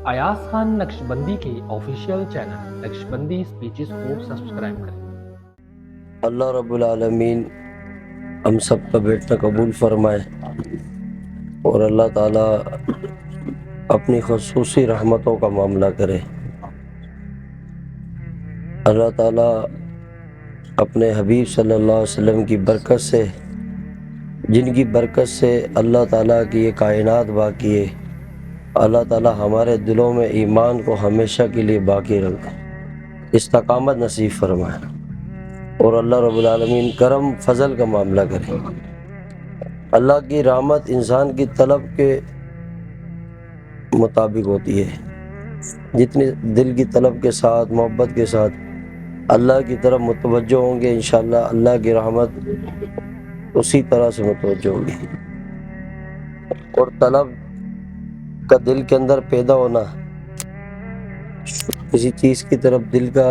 ایاز خان نقشبندی کے official channel Naqshbandi speeches کو subscribe کریں۔ اللہ رب العالمین ہم سب کا بیٹا قبول فرمائے اور اللہ تعالیٰ اپنی خصوصی رحمتوں کا معاملہ کرے۔ اللہ تعالیٰ اپنے حبیب صلی اللہ علیہ وسلم کی برکت سے، جن کی برکت سے اللہ تعالیٰ کی یہ کائنات باقی ہے، اللہ تعالیٰ ہمارے دلوں میں ایمان کو ہمیشہ کے لیے باقی رکھے، استقامت نصیب فرمائے اور اللہ رب العالمین کرم فضل کا معاملہ کرے۔ اللہ کی رحمت انسان کی طلب کے مطابق ہوتی ہے، جتنی دل کی طلب کے ساتھ، محبت کے ساتھ اللہ کی طرف متوجہ ہوں گے، انشاءاللہ اللہ کی رحمت اسی طرح سے متوجہ ہوگی۔ اور طلب کا دل کے اندر پیدا ہونا، کسی چیز کی طرف دل کا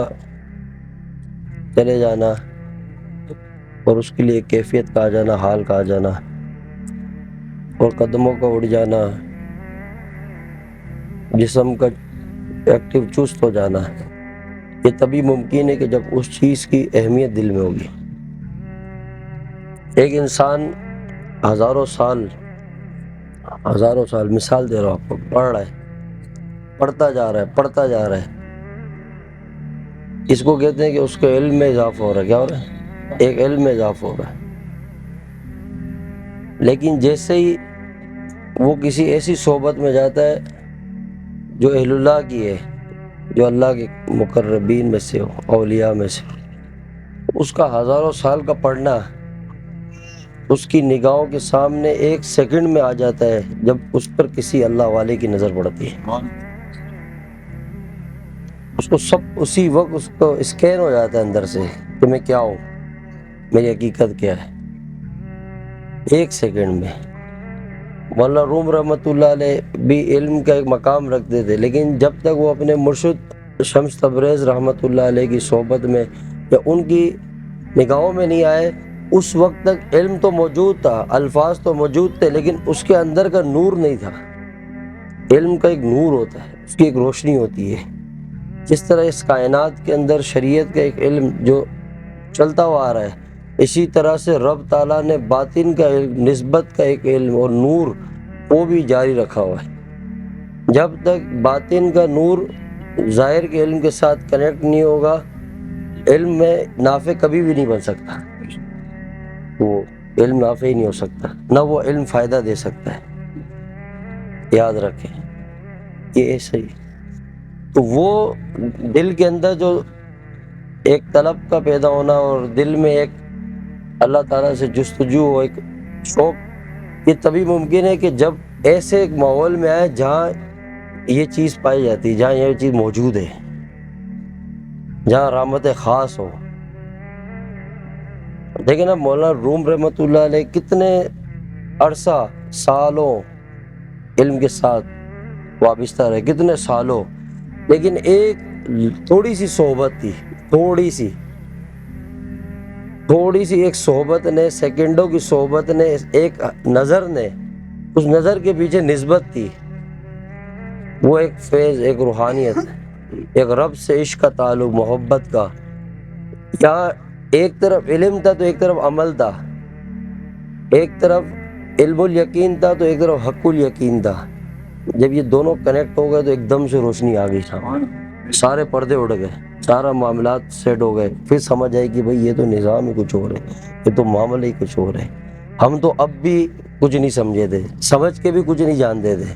چلے جانا اور اس کے لیے کیفیت کا آ جانا، حال کا آ جانا اور قدموں کا اڑ جانا، جسم کا ایکٹیو چست ہو جانا، یہ تبھی ممکن ہے کہ جب اس چیز کی اہمیت دل میں ہوگی۔ ایک انسان ہزاروں سال مثال دے رہا ہوں آپ کو، پڑھ رہا ہے، پڑھتا جا رہا ہے، اس کو کہتے ہیں کہ اس کے علم میں اضافہ ہو رہا ہے۔ کیا ہو رہا ہے؟ ایک علم میں اضافہ ہو رہا ہے۔ لیکن جیسے ہی وہ کسی ایسی صحبت میں جاتا ہے جو اہل اللہ کی ہے، جو اللہ کے مقربین میں سے ہو، اولیاء میں سے ہو، اس کا ہزاروں سال کا پڑھنا اس کی نگاہوں کے سامنے ایک سیکنڈ میں آ جاتا ہے جب اس پر کسی اللہ والے کی نظر پڑتی ہے۔ اس کو سب اسی وقت اس کو اسکین ہو جاتا ہے اندر سے کہ میں کیا ہوں، میری حقیقت کیا ہے، ایک سیکنڈ میں۔ مولانا روم رحمۃ اللہ علیہ بھی علم کا ایک مقام رکھتے تھے، لیکن جب تک وہ اپنے مرشد شمس تبریز رحمۃ اللہ علیہ کی صحبت میں یا ان کی نگاہوں میں نہیں آئے، اس وقت تک علم تو موجود تھا، الفاظ تو موجود تھے، لیکن اس کے اندر کا نور نہیں تھا۔ علم کا ایک نور ہوتا ہے، اس کی ایک روشنی ہوتی ہے۔ جس طرح اس کائنات کے اندر شریعت کا ایک علم جو چلتا ہوا آ رہا ہے، اسی طرح سے رب تعالیٰ نے باطن کا علم، نسبت کا ایک علم اور نور وہ بھی جاری رکھا ہوا ہے۔ جب تک باطن کا نور ظاہر کے علم کے ساتھ کنیکٹ نہیں ہوگا، علم میں نافع کبھی بھی نہیں بن سکتا، وہ علم نافع ہی نہیں ہو سکتا، نہ وہ علم فائدہ دے سکتا ہے۔ یاد رکھیں یہ ایسا ہی۔ تو وہ دل کے اندر جو ایک طلب کا پیدا ہونا اور دل میں ایک اللہ تعالیٰ سے جستجو ہو، ایک شوق، یہ تبھی ممکن ہے کہ جب ایسے ایک ماحول میں آئے جہاں یہ چیز پائی جاتی ہے، جہاں یہ چیز موجود ہے، جہاں رحمت خاص ہو۔ دیکھیں نا مولانا روم رحمۃ اللہ علیہ کتنے عرصہ، سالوں علم کے ساتھ وابستہ رہے، کتنے سالوں، لیکن ایک تھوڑی سی صحبت تھی، تھوڑی سی ایک صحبت نے، سیکنڈوں کی صحبت نے، ایک نظر نے، اس نظر کے پیچھے نسبت تھی، وہ ایک فیض، ایک روحانیت، ایک رب سے عشق کا تعلق، محبت کا۔ یہاں ایک طرف علم تھا تو ایک طرف عمل تھا، ایک طرف علم الیقین تھا تو ایک طرف حق الیقین تھا۔ جب یہ دونوں کنیکٹ ہو گئے تو ایک دم سے روشنی آ گئی، سارے پردے اڑ گئے، سارا معاملات سیٹ ہو گئے۔ پھر سمجھ آئی کہ بھئی یہ تو نظام ہی کچھ اور ہے، یہ تو معاملہ ہی کچھ اور ہے۔ ہم تو اب بھی کچھ نہیں سمجھے تھے، سمجھ کے بھی کچھ نہیں جانتے تھے۔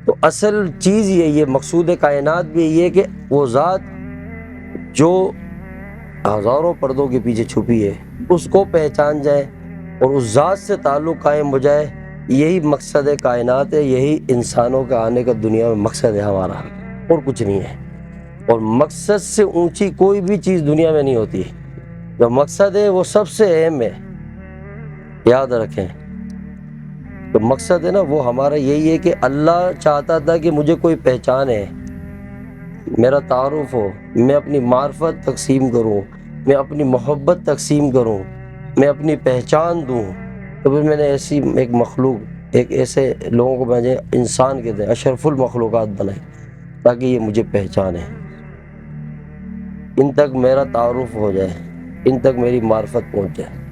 تو اصل چیز یہی ہے، مقصود کائنات بھی یہی ہے کہ وہ ذات جو ہزاروں پردوں کے پیچھے چھپی ہے اس کو پہچان جائے اور اس ذات سے تعلق قائم ہو جائے۔ یہی مقصد کائنات ہے، یہی انسانوں کا آنے کا دنیا میں مقصد ہے ہمارا، اور کچھ نہیں ہے۔ اور مقصد سے اونچی کوئی بھی چیز دنیا میں نہیں ہوتی، جو مقصد ہے وہ سب سے اہم ہے، یاد رکھیں۔ تو مقصد ہے نا وہ ہمارا یہی ہے کہ اللہ چاہتا تھا کہ مجھے کوئی پہچانے، میرا تعارف ہو، میں اپنی معرفت تقسیم کروں، میں اپنی محبت تقسیم کروں، میں اپنی پہچان دوں۔ تو پھر میں نے ایسی ایک مخلوق ایک ایسے لوگوں کو بھیجیں انسان کہتے ہیں اشرف المخلوقات بنائیں تاکہ یہ مجھے پہچانے، ان تک میرا تعارف ہو جائے، ان تک میری معرفت پہنچ جائے۔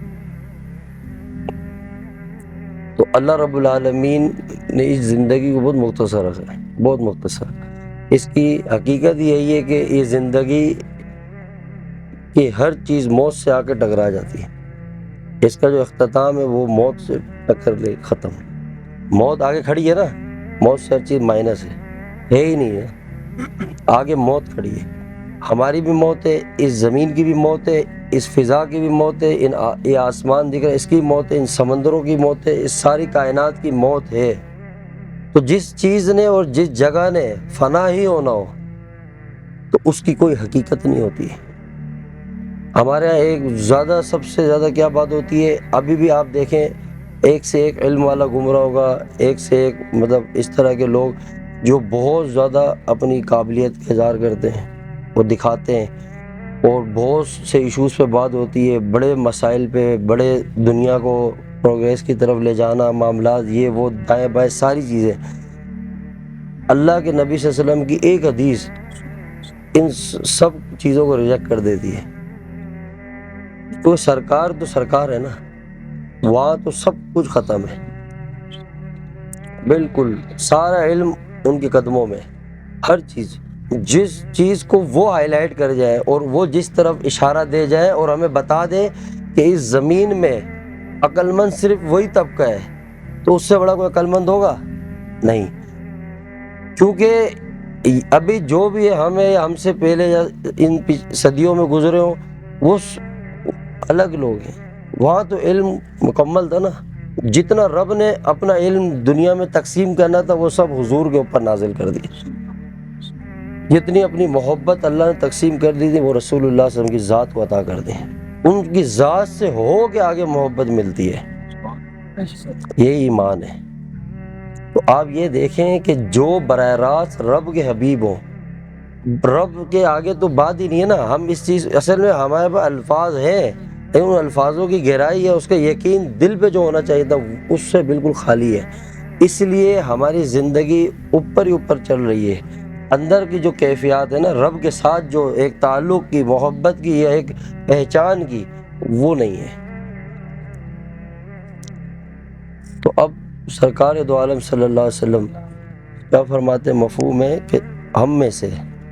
تو اللہ رب العالمین نے اس زندگی کو بہت مختصر رکھا ہے، بہت مختصر۔ اس کی حقیقت یہی ہے کہ یہ زندگی کی ہر چیز موت سے آ کے ٹکرا جاتی ہے۔ اس کا جو اختتام ہے وہ موت سے ٹکر لے ختم۔ موت آگے کھڑی ہے نا، موت سے ہر چیز مائنس ہے ہی نہیں ہے، آگے موت کھڑی ہے۔ ہماری بھی موت ہے، اس زمین کی بھی موت ہے، اس فضا کی بھی موت ہے، یہ آسمان دکھ رہا ہے اس کی موت ہے، ان سمندروں کی موت ہے، اس ساری کائنات کی موت ہے۔ تو جس چیز نے اور جس جگہ نے فنا ہی ہونا ہو تو اس کی کوئی حقیقت نہیں ہوتی ہے۔ ہمارے یہاں ایک سب سے زیادہ کیا بات ہوتی ہے، ابھی بھی آپ دیکھیں ایک سے ایک علم والا گمراہ ہوگا، ایک سے ایک مطلب اس طرح کے لوگ جو بہت زیادہ اپنی قابلیت کا اظہار کرتے ہیں، وہ دکھاتے ہیں، اور بہت سے ایشوز پہ بات ہوتی ہے، بڑے مسائل پہ، بڑے دنیا کو پروگریس کی طرف لے جانا، معاملات یہ وہ دائیں بائیں ساری چیزیں۔ اللہ کے نبی صلی اللہ علیہ وسلم کی ایک حدیث ان سب چیزوں کو ریجیکٹ کر دیتی ہے۔ تو سرکار ہے نا، وہاں تو سب کچھ ختم ہے، بالکل سارا علم ان کے قدموں میں، ہر چیز، جس چیز کو وہ ہائی لائٹ کر جائے اور وہ جس طرف اشارہ دے جائے اور ہمیں بتا دے کہ اس زمین میں عقل مند صرف وہی طبقہ ہے، تو اس سے بڑا کوئی عقل مند ہوگا نہیں۔ کیونکہ ابھی جو بھی ہم سے پہلے یا ان صدیوں میں گزرے ہوں وہ الگ لوگ ہیں، وہاں تو علم مکمل تھا نا، جتنا رب نے اپنا علم دنیا میں تقسیم کرنا تھا وہ سب حضور کے اوپر نازل کر دیا، جتنی اپنی محبت اللہ نے تقسیم کر دی تھی وہ رسول اللہ صلی اللہ علیہ وسلم کی ذات کو عطا کر دی، ان کی ذات سے ہو کے آگے محبت ملتی ہے، یہی ایمان ہے۔ تو آپ یہ دیکھیں کہ جو براہ راست رب کے حبیب ہوں، رب کے آگے تو بات ہی نہیں ہے نا، ہم اس چیز اصل میں ہمارے پاس الفاظ ہیں لیکن ان الفاظوں کی گہرائی ہے، اس کا یقین دل پہ جو ہونا چاہیے تھا اس سے بالکل خالی ہے، اس لیے ہماری زندگی اوپر ہی اوپر چل رہی ہے، اندر کی جو کیفیات ہے نا رب کے ساتھ جو ایک تعلق کی، محبت کی یا ایک پہچان کی، وہ نہیں ہے۔ تو اب سرکار دو عالم صلی اللہ علیہ وسلم کیا فرماتے، مفہوم ہے کہ ہم میں سے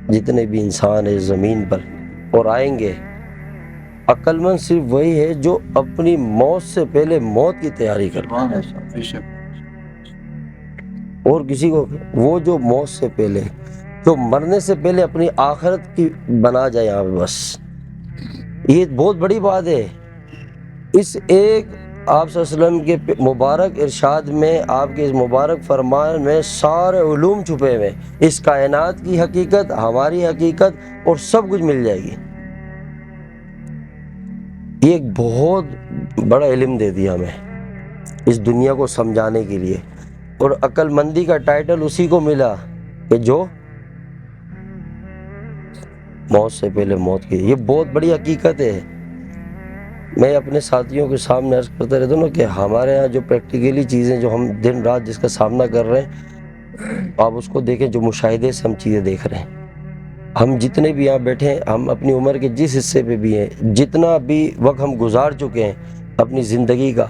جتنے بھی انسان ہیں زمین پر اور آئیں گے، عقل مند صرف وہی ہے جو اپنی موت سے پہلے موت کی تیاری کرتا ہے، اور کسی کو وہ جو موت سے پہلے، جو مرنے سے پہلے اپنی آخرت کی بنا جائے یہاں پہ، بس یہ بہت بڑی بات ہے۔ اس ایک آپ صلی اللہ علیہ وسلم کے مبارک ارشاد میں، آپ کے اس مبارک فرمان میں سارے علوم چھپے ہوئے، اس کائنات کی حقیقت، ہماری حقیقت اور سب کچھ مل جائے گی۔ یہ ایک بہت بڑا علم دے دیا ہمیں اس دنیا کو سمجھانے کے لیے، اور عقل مندی کا ٹائٹل اسی کو ملا کہ جو موت سے پہلے موت کی، یہ بہت بڑی حقیقت ہے۔ میں اپنے ساتھیوں کے سامنے عرض کرتا رہتا ہوں کہ ہمارے ہاں جو پریکٹیکلی چیزیں جو ہم دن رات جس کا سامنا کر رہے ہیں، آپ اس کو دیکھیں، جو مشاہدے سے ہم چیزیں دیکھ رہے ہیں، ہم جتنے بھی یہاں بیٹھے ہیں، ہم اپنی عمر کے جس حصے پہ بھی ہیں، جتنا بھی وقت ہم گزار چکے ہیں اپنی زندگی کا،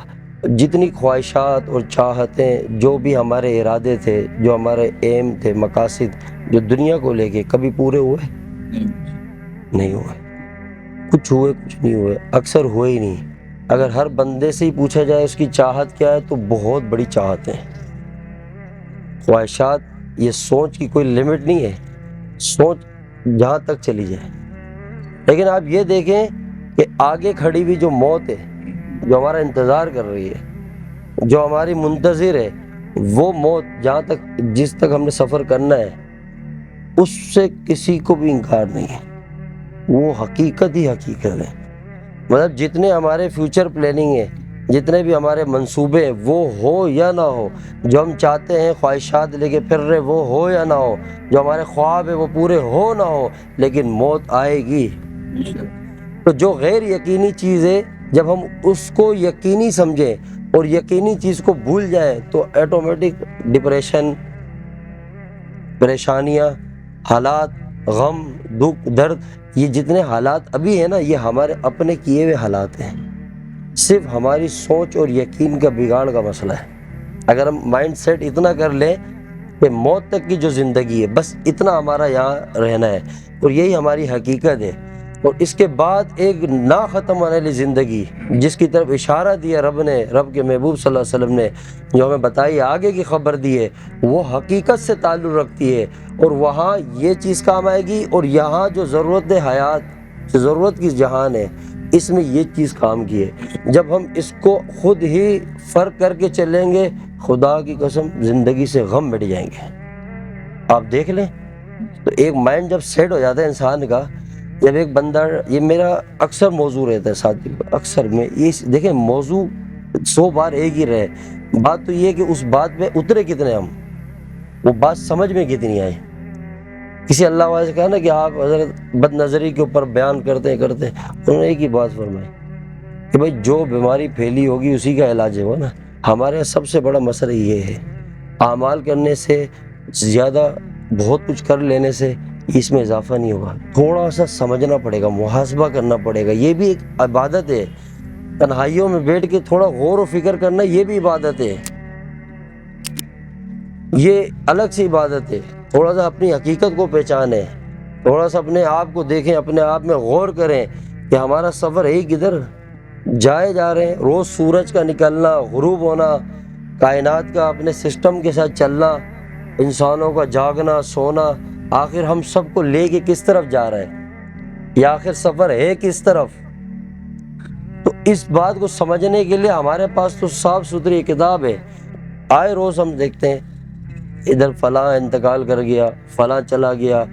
جتنی خواہشات اور چاہتیں، جو بھی ہمارے ارادے تھے، جو ہمارے ایم تھے، مقاصد جو دنیا کو لے کے، کبھی پورے ہوئے نہیں ہوئے، کچھ ہوئے کچھ نہیں ہوئے، اکثر ہوئے ہی نہیں۔ اگر ہر بندے سے ہی پوچھا جائے اس کی چاہت کیا ہے تو بہت بڑی چاہت ہے، خواہشات، یہ سوچ کی کوئی لمٹ نہیں ہے، سوچ جہاں تک چلی جائے۔ لیکن آپ یہ دیکھیں کہ آگے کھڑی ہوئی جو موت ہے، جو ہمارا انتظار کر رہی ہے، جو ہماری منتظر ہے، وہ موت جہاں تک جس تک ہم نے سفر کرنا ہے، اس سے کسی کو بھی انکار نہیں ہے، وہ حقیقت ہی حقیقت ہے۔ مطلب جتنے ہمارے فیوچر پلاننگ ہے، جتنے بھی ہمارے منصوبے ہیں، وہ ہو یا نہ ہو، جو ہم چاہتے ہیں خواہشات لے کے پھر رہے، وہ ہو یا نہ ہو، جو ہمارے خواب ہیں وہ پورے ہو نہ ہو، لیکن موت آئے گی۔ تو جو غیر یقینی چیز ہے، جب ہم اس کو یقینی سمجھیں اور یقینی چیز کو بھول جائیں تو آٹومیٹک ڈپریشن، پریشانیاں، حالات، غم، دکھ، درد، یہ جتنے حالات ابھی ہیں نا، یہ ہمارے اپنے کیے ہوئے حالات ہیں، صرف ہماری سوچ اور یقین کا بگاڑ کا مسئلہ ہے۔ اگر ہم مائنڈ سیٹ اتنا کر لیں کہ موت تک کی جو زندگی ہے بس اتنا ہمارا یہاں رہنا ہے اور یہی ہماری حقیقت ہے، اور اس کے بعد ایک نہ ختم ہونے والی زندگی جس کی طرف اشارہ دیا رب نے، رب کے محبوب صلی اللہ علیہ وسلم نے، جو ہمیں بتائی، آگے کی خبر دی ہے، وہ حقیقت سے تعلق رکھتی ہے، اور وہاں یہ چیز کام آئے گی، اور یہاں جو ضرورت حیات، ضرورت کی جہان ہے، اس میں یہ چیز کام کی ہے۔ جب ہم اس کو خود ہی فرق کر کے چلیں گے، خدا کی قسم زندگی سے غم مٹ جائیں گے۔ آپ دیکھ لیں تو ایک مائنڈ جب سیٹ ہو جاتا ہے انسان کا، جب ایک بندہ، یہ میرا اکثر موضوع رہتا ہے ساتھی، اکثر میں یہ دیکھیں موضوع 100 بار ایک ہی رہے، بات تو یہ ہے کہ اس بات پہ اترے کتنے ہم، وہ بات سمجھ میں کتنی آئے۔ کسی اللہ والے سے کہا نا کہ آپ حضرت بد نظری کے اوپر بیان کرتے انہوں نے ایک ہی بات فرمائی کہ بھائی جو بیماری پھیلی ہوگی اسی کا علاج ہے وہ نا۔ ہمارے سب سے بڑا مسئلہ یہ ہے، اعمال کرنے سے زیادہ بہت کچھ کر لینے سے اس میں اضافہ نہیں ہوگا، تھوڑا سا سمجھنا پڑے گا، محاسبہ کرنا پڑے گا، یہ بھی ایک عبادت ہے۔ تنہائیوں میں بیٹھ کے تھوڑا غور و فکر کرنا، یہ بھی عبادت ہے، یہ الگ سی عبادت ہے۔ تھوڑا سا اپنی حقیقت کو پہچانیں، تھوڑا سا اپنے آپ کو دیکھیں، اپنے آپ میں غور کریں کہ ہمارا سفر ہے کدھر جائے جا رہے ہیں۔ روز سورج کا نکلنا، غروب ہونا، کائنات کا اپنے سسٹم کے ساتھ چلنا، انسانوں کا جاگنا، سونا، آخر ہم سب کو لے کے کس طرف جا رہے ہیں، یہ آخر سفر ہے کس طرف۔ تو اس بات کو سمجھنے کے لیے ہمارے پاس تو صاف ستھری کتاب ہے۔ آئے روز ہم دیکھتے ہیں ادھر فلاں انتقال کر گیا، فلاں چلا گیا،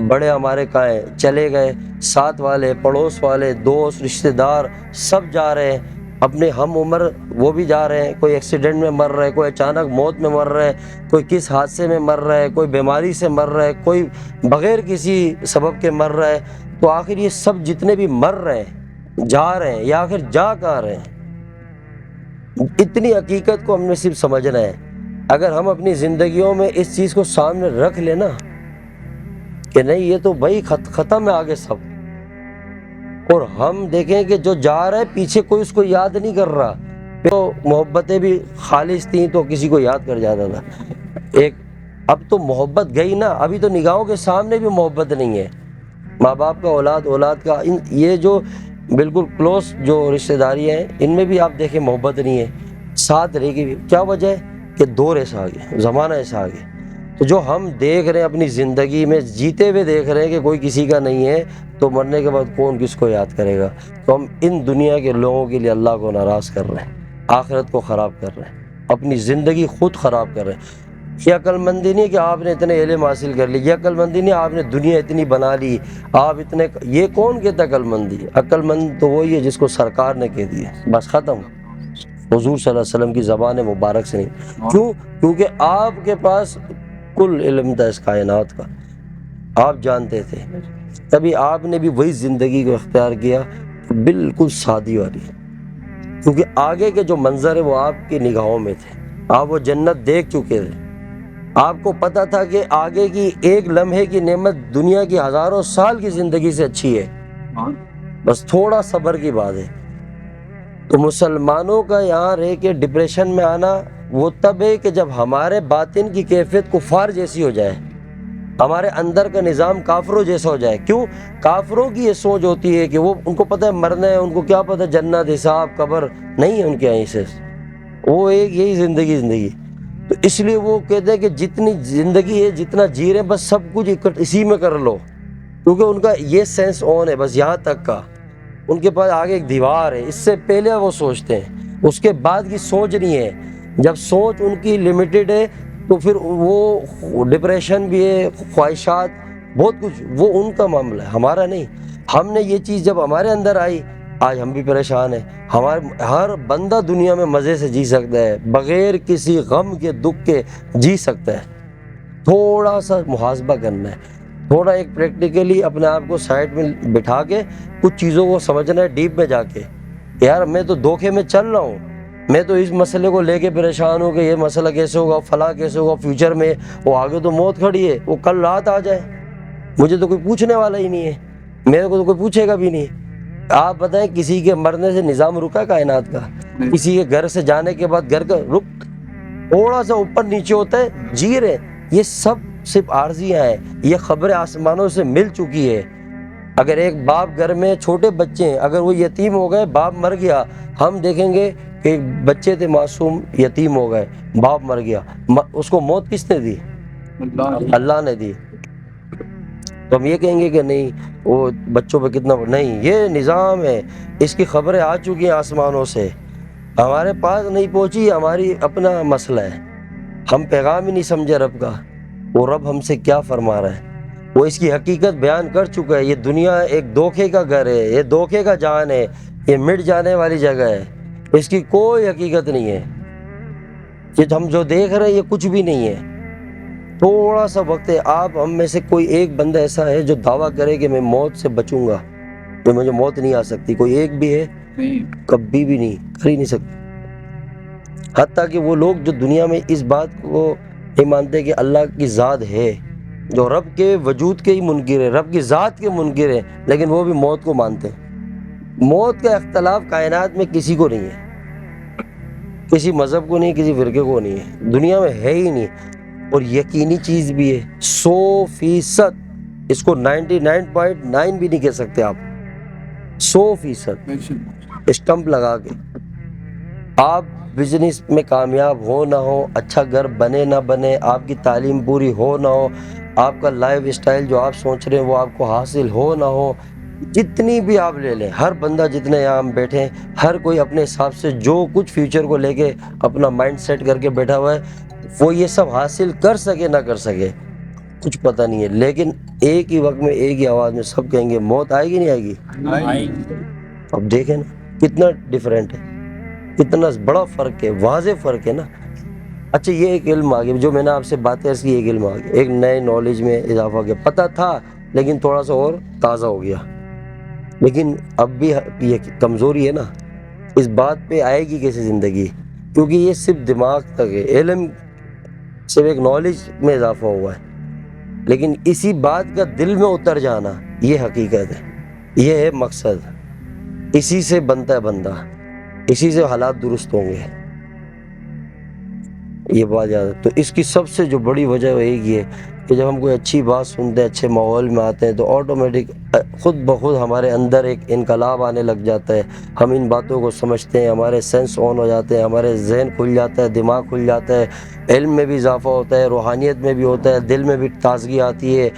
بڑے ہمارے کہاں ہیں، چلے گئے، ساتھ والے، پڑوس والے، دوست، رشتہ دار سب جا رہے ہیں، اپنے ہم عمر وہ بھی جا رہے ہیں، کوئی ایکسیڈنٹ میں مر رہا ہے، کوئی اچانک موت میں مر رہا ہے، کوئی کس حادثے میں مر رہا ہے، کوئی بیماری سے مر رہا ہے، کوئی بغیر کسی سبب کے مر رہا ہے۔ تو آخر یہ سب جتنے بھی مر رہے ہیں، جا رہے ہیں، یا آخر جا کہاں رہے ہیں، اتنی حقیقت کو ہم نے صرف سمجھنا ہے۔ اگر ہم اپنی زندگیوں میں اس چیز کو سامنے رکھ لینا کہ نہیں یہ تو بھائی ختم ہے آگے سب، اور ہم دیکھیں کہ جو جا رہا ہے پیچھے کوئی اس کو یاد نہیں کر رہا، تو محبتیں بھی خالص تھیں تو کسی کو یاد کر جاتا تھا ایک، اب تو محبت گئی نا، ابھی تو نگاہوں کے سامنے بھی محبت نہیں ہے، ماں باپ کا، اولاد کا، یہ جو بالکل کلوز جو رشتہ داری ہیں ان میں بھی آپ دیکھیں محبت نہیں ہے، ساتھ رہ کے بھی کیا وجہ ہے کہ دور ایسا آ گیا، زمانہ ایسا آ گیا۔ تو جو ہم دیکھ رہے ہیں اپنی زندگی میں، جیتے ہوئے دیکھ رہے ہیں کہ کوئی کسی کا نہیں ہے، تو مرنے کے بعد کون کس کو یاد کرے گا؟ تو ہم ان دنیا کے لوگوں کے لیے اللہ کو ناراض کر رہے ہیں، آخرت کو خراب کر رہے ہیں، اپنی زندگی خود خراب کر رہے ہیں۔ یہ عقل مندی نہیں کہ آپ نے اتنے علم حاصل کر لی، یہ عقل مندی نہیں آپ نے دنیا اتنی بنا لی، آپ اتنے، یہ کون کہتا عقل مندی؟ عقل مند تو وہی ہے جس کو سرکار نے کہہ دیا، بس ختم، حضور صلی اللہ علیہ وسلم کی زبان مبارک سے نہیں۔ کیوں؟ کیونکہ آپ کے پاس کل علم تھا اس کائنات کا، آپ جانتے تھے، تبھی آپ نے بھی وہی زندگی کو اختیار کیا بالکل سادی والی، کیونکہ آگے کے جو منظر ہے وہ آپ کی نگاہوں میں تھے، آپ وہ جنت دیکھ چکے تھے، آپ کو پتہ تھا کہ آگے کی ایک لمحے کی نعمت دنیا کی ہزاروں سال کی زندگی سے اچھی ہے، بس تھوڑا صبر کی بات ہے۔ تو مسلمانوں کا یہاں رہ کے ڈپریشن میں آنا وہ تب ہے کہ جب ہمارے باطن کی کیفیت کفار جیسی ہو جائے، ہمارے اندر کا نظام کافروں جیسا ہو جائے۔ کیوں؟ کافروں کی یہ سوچ ہوتی ہے کہ وہ، ان کو پتہ ہے مرنا ہے، ان کو کیا پتہ جنت، حساب، قبر نہیں ہے ان کے یہیں سے، وہ ایک یہی زندگی، تو اس لیے وہ کہتے ہیں کہ جتنی زندگی ہے جتنا جی رہے ہیں بس سب کچھ اسی میں کر لو، کیونکہ ان کا یہ سینس آن ہے بس یہاں تک کا، ان کے پاس آگے ایک دیوار ہے، اس سے پہلے وہ سوچتے ہیں، اس کے بعد کی سوچ نہیں ہے۔ جب سوچ ان کی لمیٹڈ ہے تو پھر وہ ڈپریشن بھی ہے، خواہشات، بہت کچھ، وہ ان کا معاملہ ہے، ہمارا نہیں۔ ہم نے یہ چیز جب ہمارے اندر آئی، آج ہم بھی پریشان ہیں، ہر بندہ دنیا میں مزے سے جی سکتا ہے، بغیر کسی غم کے، دکھ کے جی سکتا ہے، تھوڑا سا محاسبہ کرنا ہے، تھوڑا ایک پریکٹیکلی اپنے آپ کو سائڈ میں بٹھا کے کچھ چیزوں کو سمجھنا ہے ڈیپ میں جا کے، یار میں تو دھوکے میں چل رہا ہوں، میں تو اس مسئلے کو لے کے پریشان ہوں کہ یہ مسئلہ کیسے ہوگا، فلاں کیسے ہوگا فیوچر میں، وہ آگے تو موت کھڑی ہے، وہ کل رات آ جائے، مجھے تو کوئی پوچھنے والا ہی نہیں ہے، میرے کو تو کوئی پوچھے گا بھی نہیں۔ آپ بتائیں کسی کے مرنے سے نظام رکا کائنات کا؟ کسی کے گھر سے جانے کے بعد گھر کا رک تھوڑا سا اوپر نیچے ہوتا ہے، جی رہے، یہ سب صرف عارضیاں ہیں، یہ خبر آسمانوں سے مل چکی ہے۔ اگر ایک باپ گھر میں چھوٹے بچے ہیں، اگر وہ یتیم ہو گئے، باپ مر گیا، ہم دیکھیں گے کہ بچے تھے معصوم، یتیم ہو گئے، باپ مر گیا، اس کو موت کس نے دی؟ اللہ نے دی۔ تو ہم یہ کہیں گے کہ نہیں وہ بچوں پہ کتنا، نہیں، یہ نظام ہے، اس کی خبریں آ چکی ہیں آسمانوں سے، ہمارے پاس نہیں پہنچی، ہماری اپنا مسئلہ ہے، ہم پیغام ہی نہیں سمجھے رب کا، وہ رب ہم سے کیا فرما رہا ہے، وہ اس کی حقیقت بیان کر چکا ہے۔ یہ دنیا ایک دھوکے کا گھر ہے، یہ دھوکے کا جہان ہے، یہ مٹ جانے والی جگہ ہے، اس کی کوئی حقیقت نہیں ہے، یہ ہم جو دیکھ رہے ہیں یہ کچھ بھی نہیں ہے، تھوڑا سا وقت ہے۔ آپ ہم میں سے کوئی ایک بندہ ایسا ہے جو دعویٰ کرے کہ میں موت سے بچوں گا، کہ مجھے موت نہیں آ سکتی؟ کوئی ایک بھی ہے؟ کبھی بھی نہیں، کر ہی نہیں سکتے۔ حتیٰ کہ وہ لوگ جو دنیا میں اس بات کو نہیں مانتے کہ اللہ کی ذات ہے، جو رب کے وجود کے ہی منکر ہے، رب کی ذات کے منکر ہے، لیکن وہ بھی موت کو مانتے ہیں۔ موت کا اختلاف کائنات میں کسی کو نہیں ہے، کسی مذہب کو نہیں، کسی فرقے کو نہیں ہے، دنیا میں ہے ہی نہیں، اور یقینی چیز بھی ہے 100%، اس کو 99.9 بھی نہیں کہہ سکتے آپ، 100% اسٹمپ لگا کے۔ آپ بزنس میں کامیاب ہو نہ ہو، اچھا گھر بنے نہ بنے، آپ کی تعلیم پوری ہو نہ ہو، آپ کا لائف اسٹائل جو آپ سوچ رہے ہیں وہ آپ کو حاصل ہو نہ ہو، جتنی بھی آپ لے لیں، ہر بندہ جتنے یہاں ہم بیٹھے ہیں، ہر کوئی اپنے حساب سے جو کچھ فیوچر کو لے کے اپنا مائنڈ سیٹ کر کے بیٹھا ہوا ہے، وہ یہ سب حاصل کر سکے نہ کر سکے کچھ پتہ نہیں ہے، لیکن ایک ہی وقت میں ایک ہی آواز میں سب کہیں گے موت آئے گی نہیں آئے گی؟ اب دیکھیں نا کتنا ڈیفرنٹ ہے، کتنا بڑا فرق ہے، واضح فرق ہے نا۔ اچھا یہ ایک علم آ گیا، جو میں نے آپ سے باتیں کی، ایک علم آ گیا، ایک نئے نالج میں اضافہ ہو گیا، پتہ تھا لیکن تھوڑا سا اور تازہ ہو گیا، لیکن اب بھی یہ کمزوری ہے نا، اس بات پہ آئے گی کیسے زندگی؟ کیونکہ یہ صرف دماغ تک ہے، علم صرف ایک نالج میں اضافہ ہوا ہے، لیکن اسی بات کا دل میں اتر جانا یہ حقیقت ہے، یہ ہے مقصد، اسی سے بنتا ہے بندہ، اسی سے حالات درست ہوں گے، یہ بات یاد ہے۔ تو اس کی سب سے جو بڑی وجہ وہ ایک ہی ہے کہ جب ہم کوئی اچھی بات سنتے ہیں، اچھے ماحول میں آتے ہیں، تو آٹومیٹک خود بخود ہمارے اندر ایک انقلاب آنے لگ جاتا ہے، ہم ان باتوں کو سمجھتے ہیں، ہمارے سینس آن ہو جاتے ہیں، ہمارے ذہن کھل جاتا ہے، دماغ کھل جاتا ہے، علم میں بھی اضافہ ہوتا ہے، روحانیت میں بھی ہوتا ہے، دل میں بھی تازگی آتی ہے،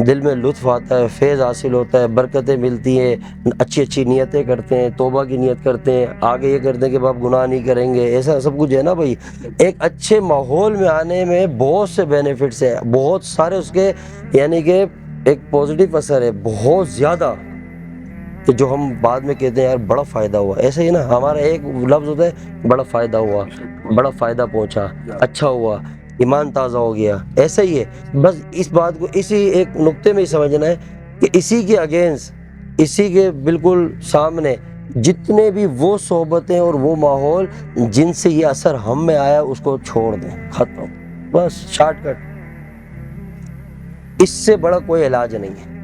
دل میں لطف آتا ہے، فیض حاصل ہوتا ہے، برکتیں ملتی ہیں، اچھی اچھی نیتیں کرتے ہیں، توبہ کی نیت کرتے ہیں، آگے یہ کرتے ہیں کہ باپ گناہ نہیں کریں گے، ایسا سب کچھ ہے نا بھائی۔ ایک اچھے ماحول میں آنے میں بہت سے بینیفٹس ہیں، بہت سارے اس کے، یعنی کہ ایک پازیٹیو اثر ہے بہت زیادہ، کہ جو ہم بعد میں کہتے ہیں یار بڑا فائدہ ہوا، ایسا ہی نا ہمارا ایک لفظ ہوتا ہے بڑا فائدہ ہوا، بڑا فائدہ پہنچا، اچھا ہوا، ایمان تازہ ہو گیا، ایسا ہی ہے۔ بس اس بات کو اسی ایک نقطے میں ہی سمجھنا ہے کہ اسی کے اگینسٹ، اسی کے بالکل سامنے جتنے بھی وہ صحبتیں اور وہ ماحول جن سے یہ اثر ہم میں آیا اس کو چھوڑ دیں، ختم، بس شارٹ کٹ، اس سے بڑا کوئی علاج نہیں ہے۔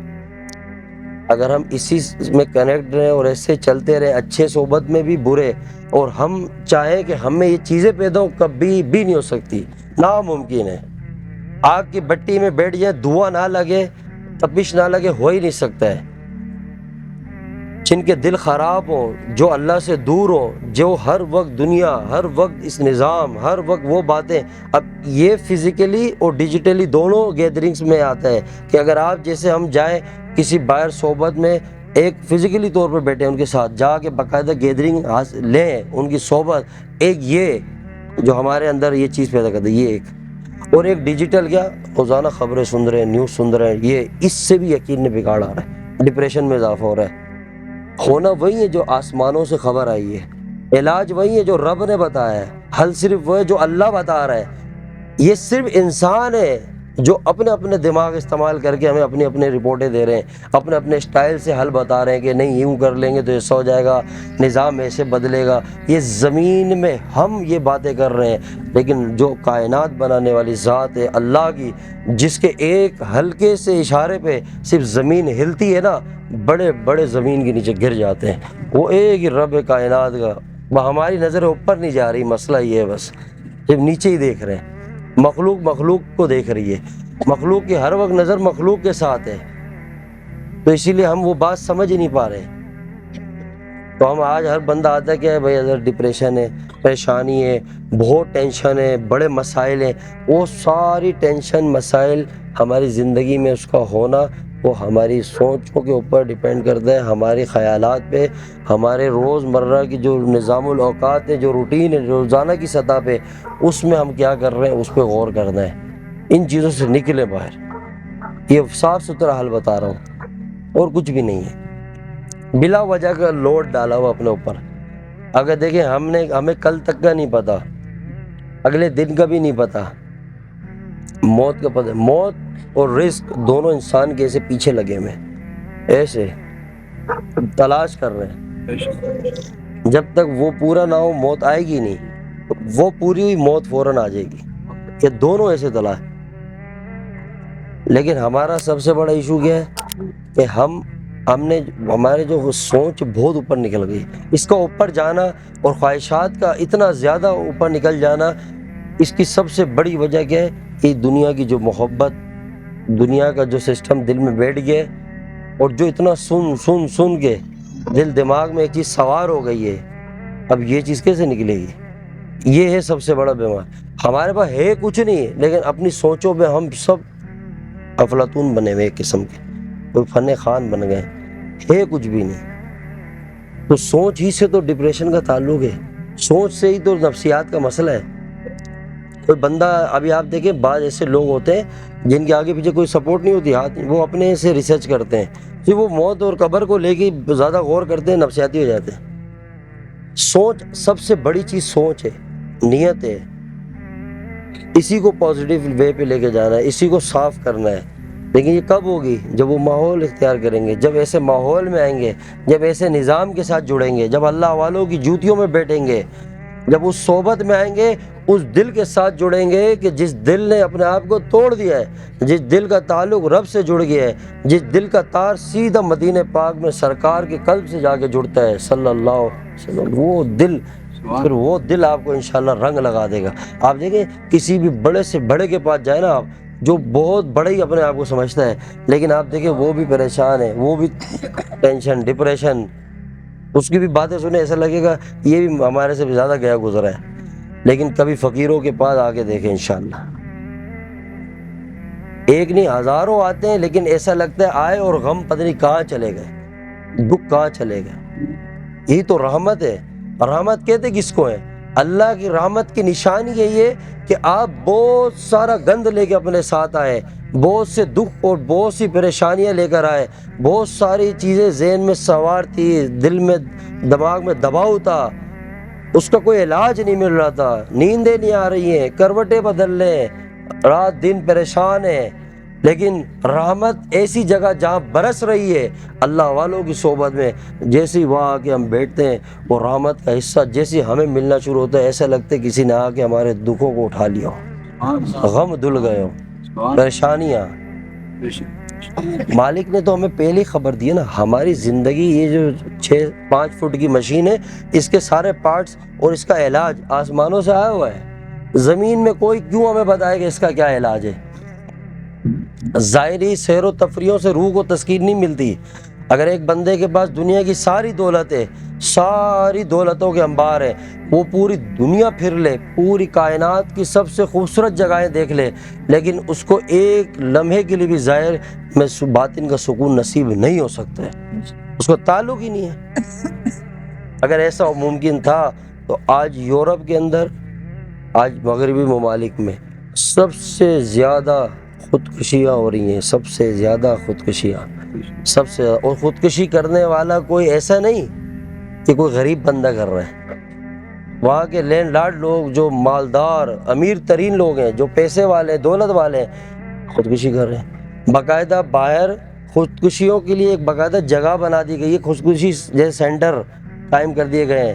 اگر ہم اسی میں کنیکٹ رہیں اور ایسے چلتے رہیں، اچھے صحبت میں بھی برے، اور ہم چاہیں کہ ہم میں یہ چیزیں پیدا ہوں، کبھی بھی نہیں ہو سکتی، ناممکن ہے۔ آگ کی بٹی میں بیٹھ جائے، دھواں نہ لگے، تپش نہ لگے، ہو ہی نہیں سکتا ہے۔ جن کے دل خراب ہوں، جو اللہ سے دور ہوں، جو ہر وقت دنیا، ہر وقت اس نظام، ہر وقت وہ باتیں، اب یہ فزیکلی اور ڈیجیٹلی دونوں گیدرنگز میں آتا ہے کہ اگر آپ جیسے ہم جائیں کسی باہر صحبت میں، ایک فزیکلی طور پر بیٹھے ان کے ساتھ جا کے باقاعدہ گیدرنگ لیں، ان کی صحبت، ایک یہ جو ہمارے اندر یہ چیز پیدا کرتا ہے، یہ ایک، اور ایک ڈیجیٹل کیا، روزانہ خبریں سن رہے ہیں، نیوز سن رہے ہیں، یہ اس سے بھی یقین میں بگاڑ آ رہا ہے، ڈپریشن میں اضافہ ہو رہا ہے۔ ہونا وہی ہے جو آسمانوں سے خبر آئی ہے، علاج وہی ہے جو رب نے بتایا ہے، حل صرف وہ ہے جو اللہ بتا رہا ہے۔ یہ صرف انسان ہے جو اپنے اپنے دماغ استعمال کر کے ہمیں اپنی اپنی رپورٹیں دے رہے ہیں، اپنے اپنے اسٹائل سے حل بتا رہے ہیں کہ نہیں یوں کر لیں گے تو ایسا ہو جائے گا، نظام ایسے بدلے گا۔ یہ زمین میں ہم یہ باتیں کر رہے ہیں، لیکن جو کائنات بنانے والی ذات ہے اللہ کی، جس کے ایک ہلکے سے اشارے پہ صرف زمین ہلتی ہے نا، بڑے بڑے زمین کے نیچے گر جاتے ہیں۔ وہ ایک ہی رب کائنات کا، وہ ہماری نظر اوپر نہیں جا رہی، مسئلہ یہ ہے بس صرف نیچے ہی دیکھ رہے ہیں۔ مخلوق مخلوق کو دیکھ رہی ہے، مخلوق کی ہر وقت نظر مخلوق کے ساتھ ہے، تو اسی لیے ہم وہ بات سمجھ ہی نہیں پا رہے۔ تو ہم آج ہر بندہ آتا ہے کہ بھائی اگر ڈپریشن ہے، پریشانی ہے، بہت ٹینشن ہے، بڑے مسائل ہیں، وہ ساری ٹینشن مسائل ہماری زندگی میں اس کا ہونا وہ ہماری سوچوں کے اوپر ڈیپینڈ کرتا ہے، ہماری خیالات پہ، ہمارے روز مرہ کی جو نظام الاوقات ہے، جو روٹین ہے روزانہ کی سطح پہ، اس میں ہم کیا کر رہے ہیں اس پہ غور کرنا ہے۔ ان چیزوں سے نکلے باہر، یہ صاف ستھرا حل بتا رہا ہوں اور کچھ بھی نہیں ہے۔ بلا وجہ کا لوڈ ڈالا ہوا اپنے اوپر۔ اگر دیکھیں ہمیں کل تک کا نہیں پتا، اگلے دن کا بھی نہیں پتا، موت کا پتہ، موت اور رزق دونوں انسان کے ایسے پیچھے لگے ہوئے ہیں، ایسے تلاش کر رہے ہیں۔ جب تک وہ پورا نہ ہو موت آئے گی نہیں، وہ پوری ہوئی موت فوراً آ جائے گی، یہ دونوں ایسے تلاش۔ لیکن ہمارا سب سے بڑا ایشو کیا ہے کہ ہمارے جو سوچ بہت اوپر نکل گئی، اس کا اوپر جانا اور خواہشات کا اتنا زیادہ اوپر نکل جانا، اس کی سب سے بڑی وجہ کیا ہے کہ دنیا کی جو محبت، دنیا کا جو سسٹم دل میں بیٹھ گیا، اور جو اتنا سن کے دل دماغ میں ایک چیز سوار ہو گئی ہے، اب یہ چیز کیسے نکلے گی؟ یہ ہے سب سے بڑا بیمار۔ ہمارے پاس ہے کچھ نہیں، لیکن اپنی سوچوں پہ ہم سب افلاطون بنے ہوئے ایک قسم کے، کوئی فن خان بن گئے، ہے کچھ بھی نہیں۔ تو سوچ ہی سے تو ڈپریشن کا تعلق ہے، سوچ سے ہی تو نفسیات کا مسئلہ ہے۔ کوئی بندہ، ابھی آپ دیکھیں بعض ایسے لوگ ہوتے ہیں جن کے آگے پیچھے کوئی سپورٹ نہیں ہوتی، ہاتھ وہ اپنے سے ریسرچ کرتے ہیں، پھر وہ موت اور قبر کو لے کے زیادہ غور کرتے ہیں، نفسیاتی ہو جاتے ہیں۔ سوچ سب سے بڑی چیز سوچ ہے، نیت ہے، اسی کو پازیٹیو وے پہ لے کے جانا ہے، اسی کو صاف کرنا ہے۔ لیکن یہ کب ہوگی؟ جب وہ ماحول اختیار کریں گے، جب ایسے ماحول میں آئیں گے، جب ایسے نظام کے ساتھ جڑیں گے، جب اللہ والوں کی جوتیوں میں بیٹھیں گے، جب اس صحبت میں آئیں گے، اس دل کے ساتھ جڑیں گے کہ جس دل نے اپنے آپ کو توڑ دیا ہے، جس دل کا تعلق رب سے جڑ گیا ہے، جس دل کا تار سیدھا مدینہ پاک میں سرکار کے قلب سے جا کے جڑتا ہے صلی اللہ علیہ وسلم، وہ دل، پھر وہ دل آپ کو انشاءاللہ رنگ لگا دے گا۔ آپ دیکھیں کسی بھی بڑے سے بڑے کے پاس جائے نا آپ، جو بہت بڑا ہی اپنے آپ کو سمجھتا ہے، لیکن آپ دیکھیں وہ بھی پریشان ہے، وہ بھی ٹینشن ڈپریشن، اس کی بھی باتیں سنیں ایسا لگے گا یہ بھی ہمارے سے زیادہ گیا گزرا ہے۔ لیکن کبھی فقیروں کے پاس آ کے دیکھیں انشاءاللہ، ایک نہیں ہزاروں آتے ہیں، لیکن ایسا لگتا ہے آئے اور غم پتہ نہیں کہاں چلے گئے، دکھ کہاں چلے گئے۔ یہی تو رحمت ہے۔ رحمت کہتے کس کو ہے؟ اللہ کی رحمت کی نشانی یہی ہے کہ آپ بہت سارا گند لے کے اپنے ساتھ آئے، بہت سے دکھ اور بہت سی پریشانیاں لے کر آئے، بہت ساری چیزیں ذہن میں سوار تھی، دل میں دماغ میں دباؤ تھا، اس کا کوئی علاج نہیں مل رہا تھا، نیندیں نہیں آ رہی ہیں، کروٹیں بدل لیں، رات دن پریشان ہیں، لیکن رحمت ایسی جگہ جہاں برس رہی ہے اللہ والوں کی صحبت میں، جیسے وہاں آ کے ہم بیٹھتے ہیں وہ رحمت کا حصہ جیسے ہمیں ملنا شروع ہوتا ہے، ایسا لگتا ہے کسی نے آ کے ہمارے دکھوں کو اٹھا لیا ہو، غم دھل گئے ہو، پریشانیاں۔ مالک نے تو ہمیں پہلے ہی خبر دی ہے نا، ہماری زندگی یہ جو 5 فٹ کی مشین ہے، اس کے سارے پارٹس اور اس کا علاج آسمانوں سے آیا ہوا ہے، زمین میں کوئی کیوں ہمیں بتائے کہ اس کا کیا علاج ہے؟ ظاہری سیر و تفریحوں سے روح کو تسکین نہیں ملتی۔ اگر ایک بندے کے پاس دنیا کی ساری دولت ہے، ساری دولتوں کے انبار ہیں، وہ پوری دنیا پھر لے، پوری کائنات کی سب سے خوبصورت جگہیں دیکھ لے، لیکن اس کو ایک لمحے کے لیے بھی ظاہر میں باطن کا سکون نصیب نہیں ہو سکتا ہے، اس کو تعلق ہی نہیں ہے۔ اگر ایسا ممکن تھا تو آج یورپ کے اندر، آج مغربی ممالک میں سب سے زیادہ خودکشیاں ہو رہی ہیں، سب سے زیادہ خودکشیاں، سب سے، اور خودکشی کرنے والا کوئی ایسا نہیں کہ کوئی غریب بندہ کر رہا ہے۔ وہاں کے لینڈ لارڈ لوگ جو مالدار امیر ترین لوگ ہیں، جو پیسے والے دولت والے ہیں، خودکشی کر رہے ہیں. باقاعدہ باہر خودکشیوں کے لیے ایک باقاعدہ جگہ بنا دی گئی ہے, خودکشی جیسے سینٹر قائم کر دیے گئے ہیں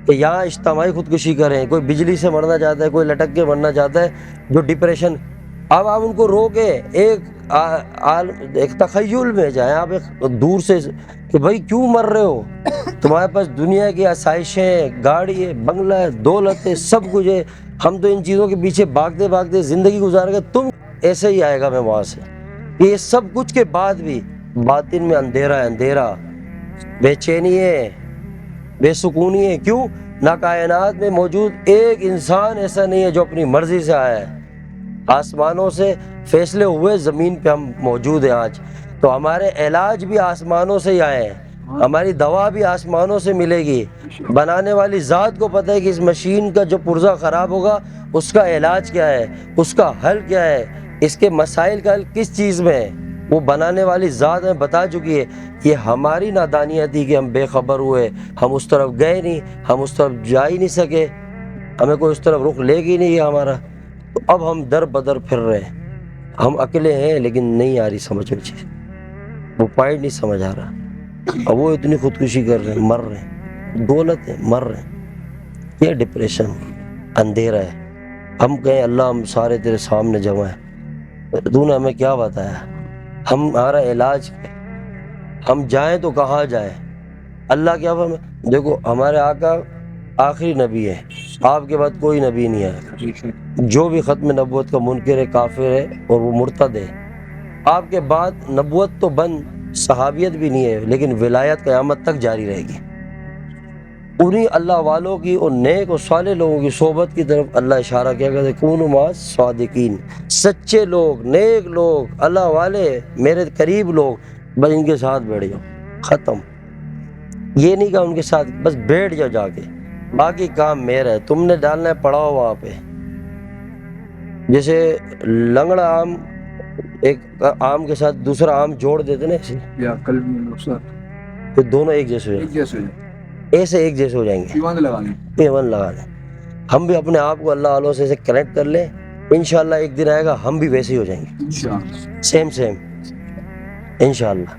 کہ یہاں اجتماعی خودکشی کریں. کوئی بجلی سے مرنا چاہتا ہے, کوئی لٹک کے مرنا چاہتا ہے, جو ڈپریشن. اب آپ ان کو روکیں, ایک تخیل میں جائیں آپ ایک دور سے کہ بھائی کیوں مر رہے ہو, تمہارے پاس دنیا کی آسائشیں, گاڑی ہے, بنگلہ ہے, دولت ہے, سب کچھ ہے, ہم تو ان چیزوں کے پیچھے بھاگتے بھاگتے زندگی گزار گئے, تم ایسے ہی آئے گا میں وہاں سے. یہ سب کچھ کے بعد بھی باطن میں اندھیرا ہے, اندھیرا, بے چینی ہے, بے سکونی ہے. کیوں؟ نہ کائنات میں موجود ایک انسان ایسا نہیں ہے جو اپنی مرضی سے آیا ہے. آسمانوں سے فیصلے ہوئے, زمین پہ ہم موجود ہیں آج. تو ہمارے علاج بھی آسمانوں سے ہی آئے ہیں, ہماری دوا بھی آسمانوں سے ملے گی. بنانے والی ذات کو پتہ ہے کہ اس مشین کا جو پرزہ خراب ہوگا اس کا علاج کیا ہے, اس کا حل کیا ہے, اس کے مسائل کا حل کس چیز میں ہے. وہ بنانے والی ذات ہمیں بتا چکی ہے. یہ ہماری نادانیت تھی کہ ہم بے خبر ہوئے, ہم اس طرف گئے نہیں, ہم اس طرف جا ہی نہیں سکے, ہمیں کوئی اس طرف رخ لے گی نہیں ہمارا. تو اب ہم در بدر پھر رہے ہیں. ہم اکیلے ہیں لیکن نہیں آ رہی سمجھ میں چیز, وہ پوائنٹ نہیں سمجھ آ رہا. اب وہ اتنی خودکشی کر رہے ہیں, مر رہے ہیں, دولت ہے, مر رہے ہیں. یہ ڈپریشن, اندھیرا ہے. ہم کہیں اللہ ہم سارے تیرے سامنے جمع ہیں, تو نے ہمیں کیا بتایا, ہمارا علاج کیا, ہم جائیں تو کہاں جائیں. اللہ کیا فرمائے, دیکھو ہمارے آقا آخری نبی ہے, آپ کے بعد کوئی نبی نہیں ہے. جو بھی ختم نبوت کا منکر ہے, کافر ہے اور وہ مرتد ہے. آپ کے بعد نبوت تو بند, صحابیت بھی نہیں ہے, لیکن ولایت قیامت تک جاری رہے گی. انہی اللہ والوں کی اور نیک اور صالح لوگوں کی صحبت کی طرف اللہ اشارہ کیا کرتے, کونوا مع الصادقین. سچے لوگ, نیک لوگ, اللہ والے, میرے قریب لوگ, بس ان کے ساتھ بیٹھ جاؤ, ختم. یہ نہیں کہا ان کے ساتھ بس بیٹھ جاؤ جا کے, باقی کام میرا ہے, تم نے ڈالنا ہے پڑاؤ وہاں پہ. جیسے لنگڑا آم ایک آم کے ساتھ دوسرا آم جوڑ دیتے نا ایسے, یا قلب میں نقصان, تو دونوں ایک جیسے ہو ایک جائیں, جیسے ہو جائے, ایسے ایک جیسے ہو جائیں گے, پیوند لگانے. پیون لگا لیں. ہم بھی اپنے آپ کو اللہ والوں سے کنیکٹ کر لیں, انشاءاللہ ایک دن آئے گا ہم بھی ویسے ہی ہو جائیں گے, انشاءاللہ. سیم انشاءاللہ.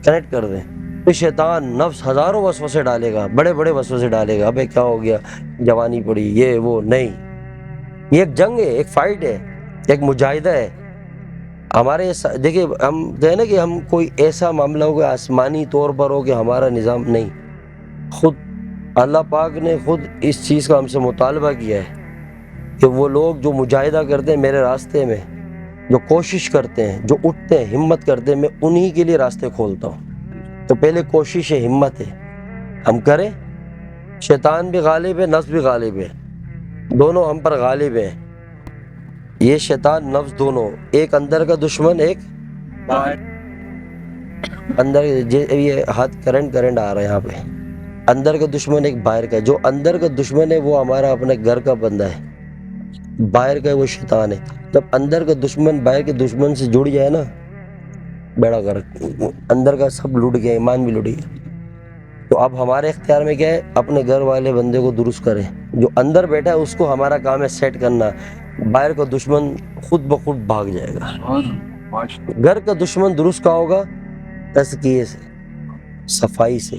کنیکٹ کر دیں. تو شیطان نفس ہزاروں وسوسے ڈالے گا, بڑے بڑے وسوسے ڈالے گا, ابے کیا ہو گیا, جوانی پڑی, یہ وہ. نہیں, یہ ایک جنگ ہے, ایک فائٹ ہے, ایک مجاہدہ ہے. ہمارے دیکھیں ہم کہیں نا کہ ہم کوئی ایسا معاملہ ہو کہ آسمانی طور پر ہو کہ ہمارا نظام نہیں, خود اللہ پاک نے خود اس چیز کا ہم سے مطالبہ کیا ہے کہ وہ لوگ جو مجاہدہ کرتے ہیں میرے راستے میں, جو کوشش کرتے ہیں, جو اٹھتے ہیں, ہمت کرتے ہیں, میں انہی کے لیے راستے کھولتا ہوں. تو پہلے کوشش ہے, ہمت ہے, ہم کریں. شیطان بھی غالب ہے, نفس بھی غالب ہے, دونوں ہم پر غالب ہیں. یہ شیطان نفس دونوں, ایک اندر کا دشمن, ایک اندر. یہ ہاتھ کرنٹ آ رہا ہے یہاں پہ. اندر کا دشمن ایک باہر کا. جو اندر کا دشمن ہے وہ ہمارا اپنے گھر کا بندہ ہے, باہر کا وہ شیطان ہے. جب اندر کا دشمن باہر کے دشمن سے جڑ جائے نا, بیڑا کر, اندر کا سب لٹ گیا, ایمان بھی لٹ گیا. تو اب ہمارے اختیار میں کیا ہے, اپنے گھر والے بندے کو درست کریں. جو اندر بیٹھا ہے اس کو ہمارا کام ہے سیٹ کرنا, باہر کا دشمن خود بخود بھاگ جائے گا. گھر کا دشمن درست کا ہوگا تزکیے سے, صفائی سے,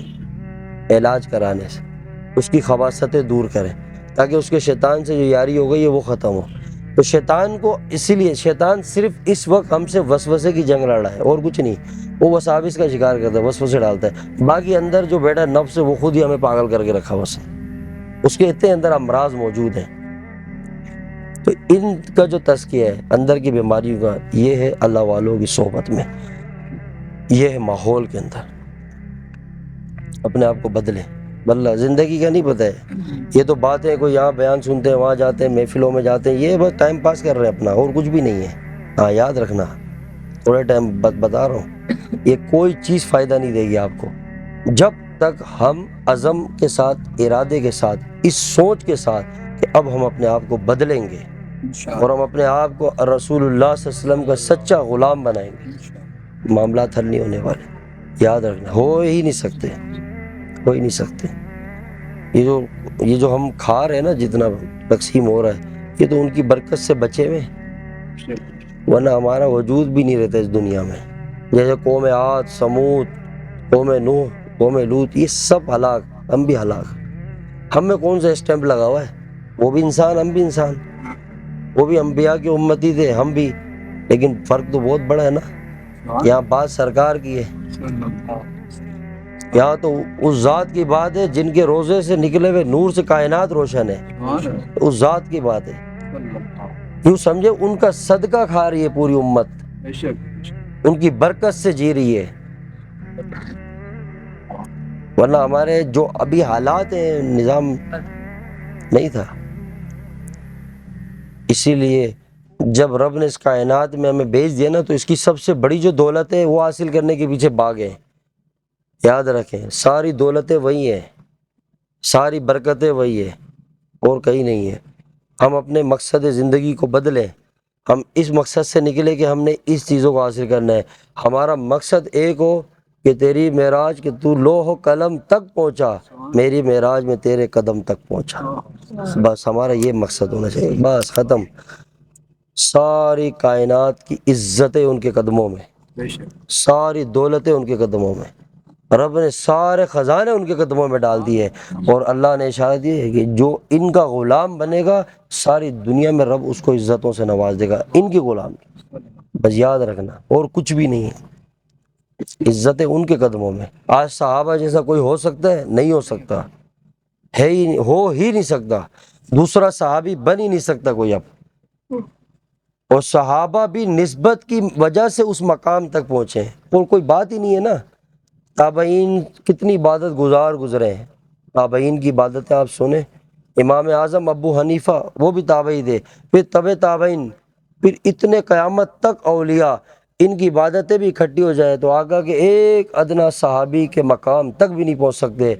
علاج کرانے سے, اس کی خباثتیں دور کریں تاکہ اس کے شیطان سے جو یاری ہو گئی ہے وہ ختم ہو. تو شیطان کو اسی لیے, شیطان صرف اس وقت ہم سے وسوسے کی جنگ لڑ رہا ہے اور کچھ نہیں. وہ وساوس کا شکار کرتا ہے, وسوسے ڈالتا ہے. باقی اندر جو بیٹھا نفس ہے وہ خود ہی ہمیں پاگل کر کے رکھا, بس اس کے اتنے اندر امراض موجود ہیں. تو ان کا جو تزکیہ ہے اندر کی بیماریوں کا, یہ ہے اللہ والوں کی صحبت میں, یہ ہے ماحول کے اندر. اپنے آپ کو بدلیں. واللہ زندگی کا نہیں پتہ ہے, یہ تو بات ہے کوئی یہاں بیان سنتے ہیں, وہاں جاتے ہیں, محفلوں میں جاتے ہیں, یہ بس ٹائم پاس کر رہے ہیں اپنا, اور کچھ بھی نہیں ہے. ہاں یاد رکھنا, تھوڑے ٹائم بتا رہا ہوں, یہ کوئی چیز فائدہ نہیں دے گی آپ کو جب تک ہم عزم کے ساتھ, ارادے کے ساتھ, اس سوچ کے ساتھ کہ اب ہم اپنے آپ کو بدلیں گے اور ہم اپنے آپ کو رسول اللہ صلی اللہ علیہ وسلم کا سچا غلام بنائیں گے, معاملات حل نہیں ہونے والے. یاد رکھنا, ہو ہی نہیں سکتے, ہو ہی نہیں سکتے. یہ جو ہم کھا رہے ہیں نا, جتنا تقسیم ہو رہا ہے, یہ تو ان کی برکت سے بچے ہوئے. ورنہ ہمارا وجود بھی نہیں رہتا اس دنیا میں. جیسے قوم عاد، سمود، قوم نوح، قوم لوط، یہ سب ہلاک، ہم بھی ہلاک. ہم میں کون سا اسٹیمپ لگا ہوا ہے؟ وہ بھی انسان، ہم بھی انسان. وہ بھی انبیاء کی امتی تھے، ہم بھی. لیکن فرق تو بہت بڑا ہے نا. یہاں بات سرکار کی ہے، یہاں تو اس ذات کی بات ہے جن کے روزے سے نکلے ہوئے نور سے کائنات روشن ہے. اس ذات کی بات ہے. یوں سمجھے ان کا صدقہ کھا رہی ہے پوری امت، ان کی برکت سے جی رہی ہے. ورنہ ہمارے جو ابھی حالات ہیں، نظام نہیں تھا. اسی لیے جب رب نے اس کائنات میں ہمیں بھیج دیا نا، تو اس کی سب سے بڑی جو دولت ہے وہ حاصل کرنے کے پیچھے بھاگے. یاد رکھیں، ساری دولتیں وہی ہیں، ساری برکتیں وہی ہیں، اور کہیں نہیں ہے. ہم اپنے مقصد زندگی کو بدلیں. ہم اس مقصد سے نکلے کہ ہم نے اس چیزوں کو حاصل کرنا ہے. ہمارا مقصد ایک ہو کہ تیری معراج، کہ تو لوح و قلم تک پہنچا، میری معراج میں تیرے قدم تک پہنچا. بس ہمارا یہ مقصد ہونا چاہیے. بس ختم. ساری کائنات کی عزتیں ان کے قدموں میں، ساری دولتیں ان کے قدموں میں. رب نے سارے خزانے ان کے قدموں میں ڈال دیے. اور اللہ نے اشارہ دی ہے کہ جو ان کا غلام بنے گا، ساری دنیا میں رب اس کو عزتوں سے نواز دے گا. ان کی غلام، بس یاد رکھنا، اور کچھ بھی نہیں ہے. عزتیں ان کے قدموں میں. آج صحابہ جیسا کوئی ہو سکتا ہے؟ نہیں ہو سکتا، ہے ہی، ہو ہی نہیں سکتا. دوسرا صحابی بن ہی نہیں سکتا کوئی اب. اور صحابہ بھی نسبت کی وجہ سے اس مقام تک پہنچے، اور کوئی بات ہی نہیں ہے نا. تابعین کتنی عبادت گزار گزرے ہیں. تابعین کی عبادتیں آپ سنیں. امام اعظم ابو حنیفہ وہ بھی تابعی تھے، پھر تبع تابعین، پھر اتنے قیامت تک اولیاء. ان کی عبادتیں بھی اکٹھی ہو جائے تو آقا کے ایک ادنا صحابی کے مقام تک بھی نہیں پہنچ سکتے.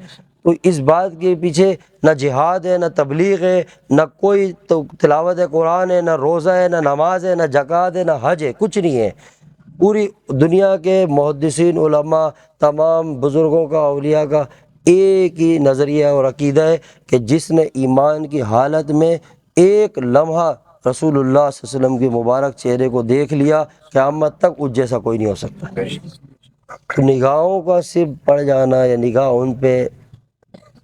تو اس بات کے پیچھے نہ جہاد ہے، نہ تبلیغ ہے، نہ کوئی تو تلاوت قرآن ہے، نہ روزہ ہے، نہ نماز ہے، نہ زکوٰۃ ہے، نہ حج ہے، کچھ نہیں ہے. پوری دنیا کے محدثین، علماء، تمام بزرگوں کا، اولیاء کا ایک ہی نظریہ اور عقیدہ ہے کہ جس نے ایمان کی حالت میں ایک لمحہ رسول اللہ صلی اللہ علیہ وسلم کے مبارک چہرے کو دیکھ لیا، قیامت تک اس جیسا کوئی نہیں ہو سکتا. نگاہوں کا صرف پڑ جانا یا نگاہ ان پہ،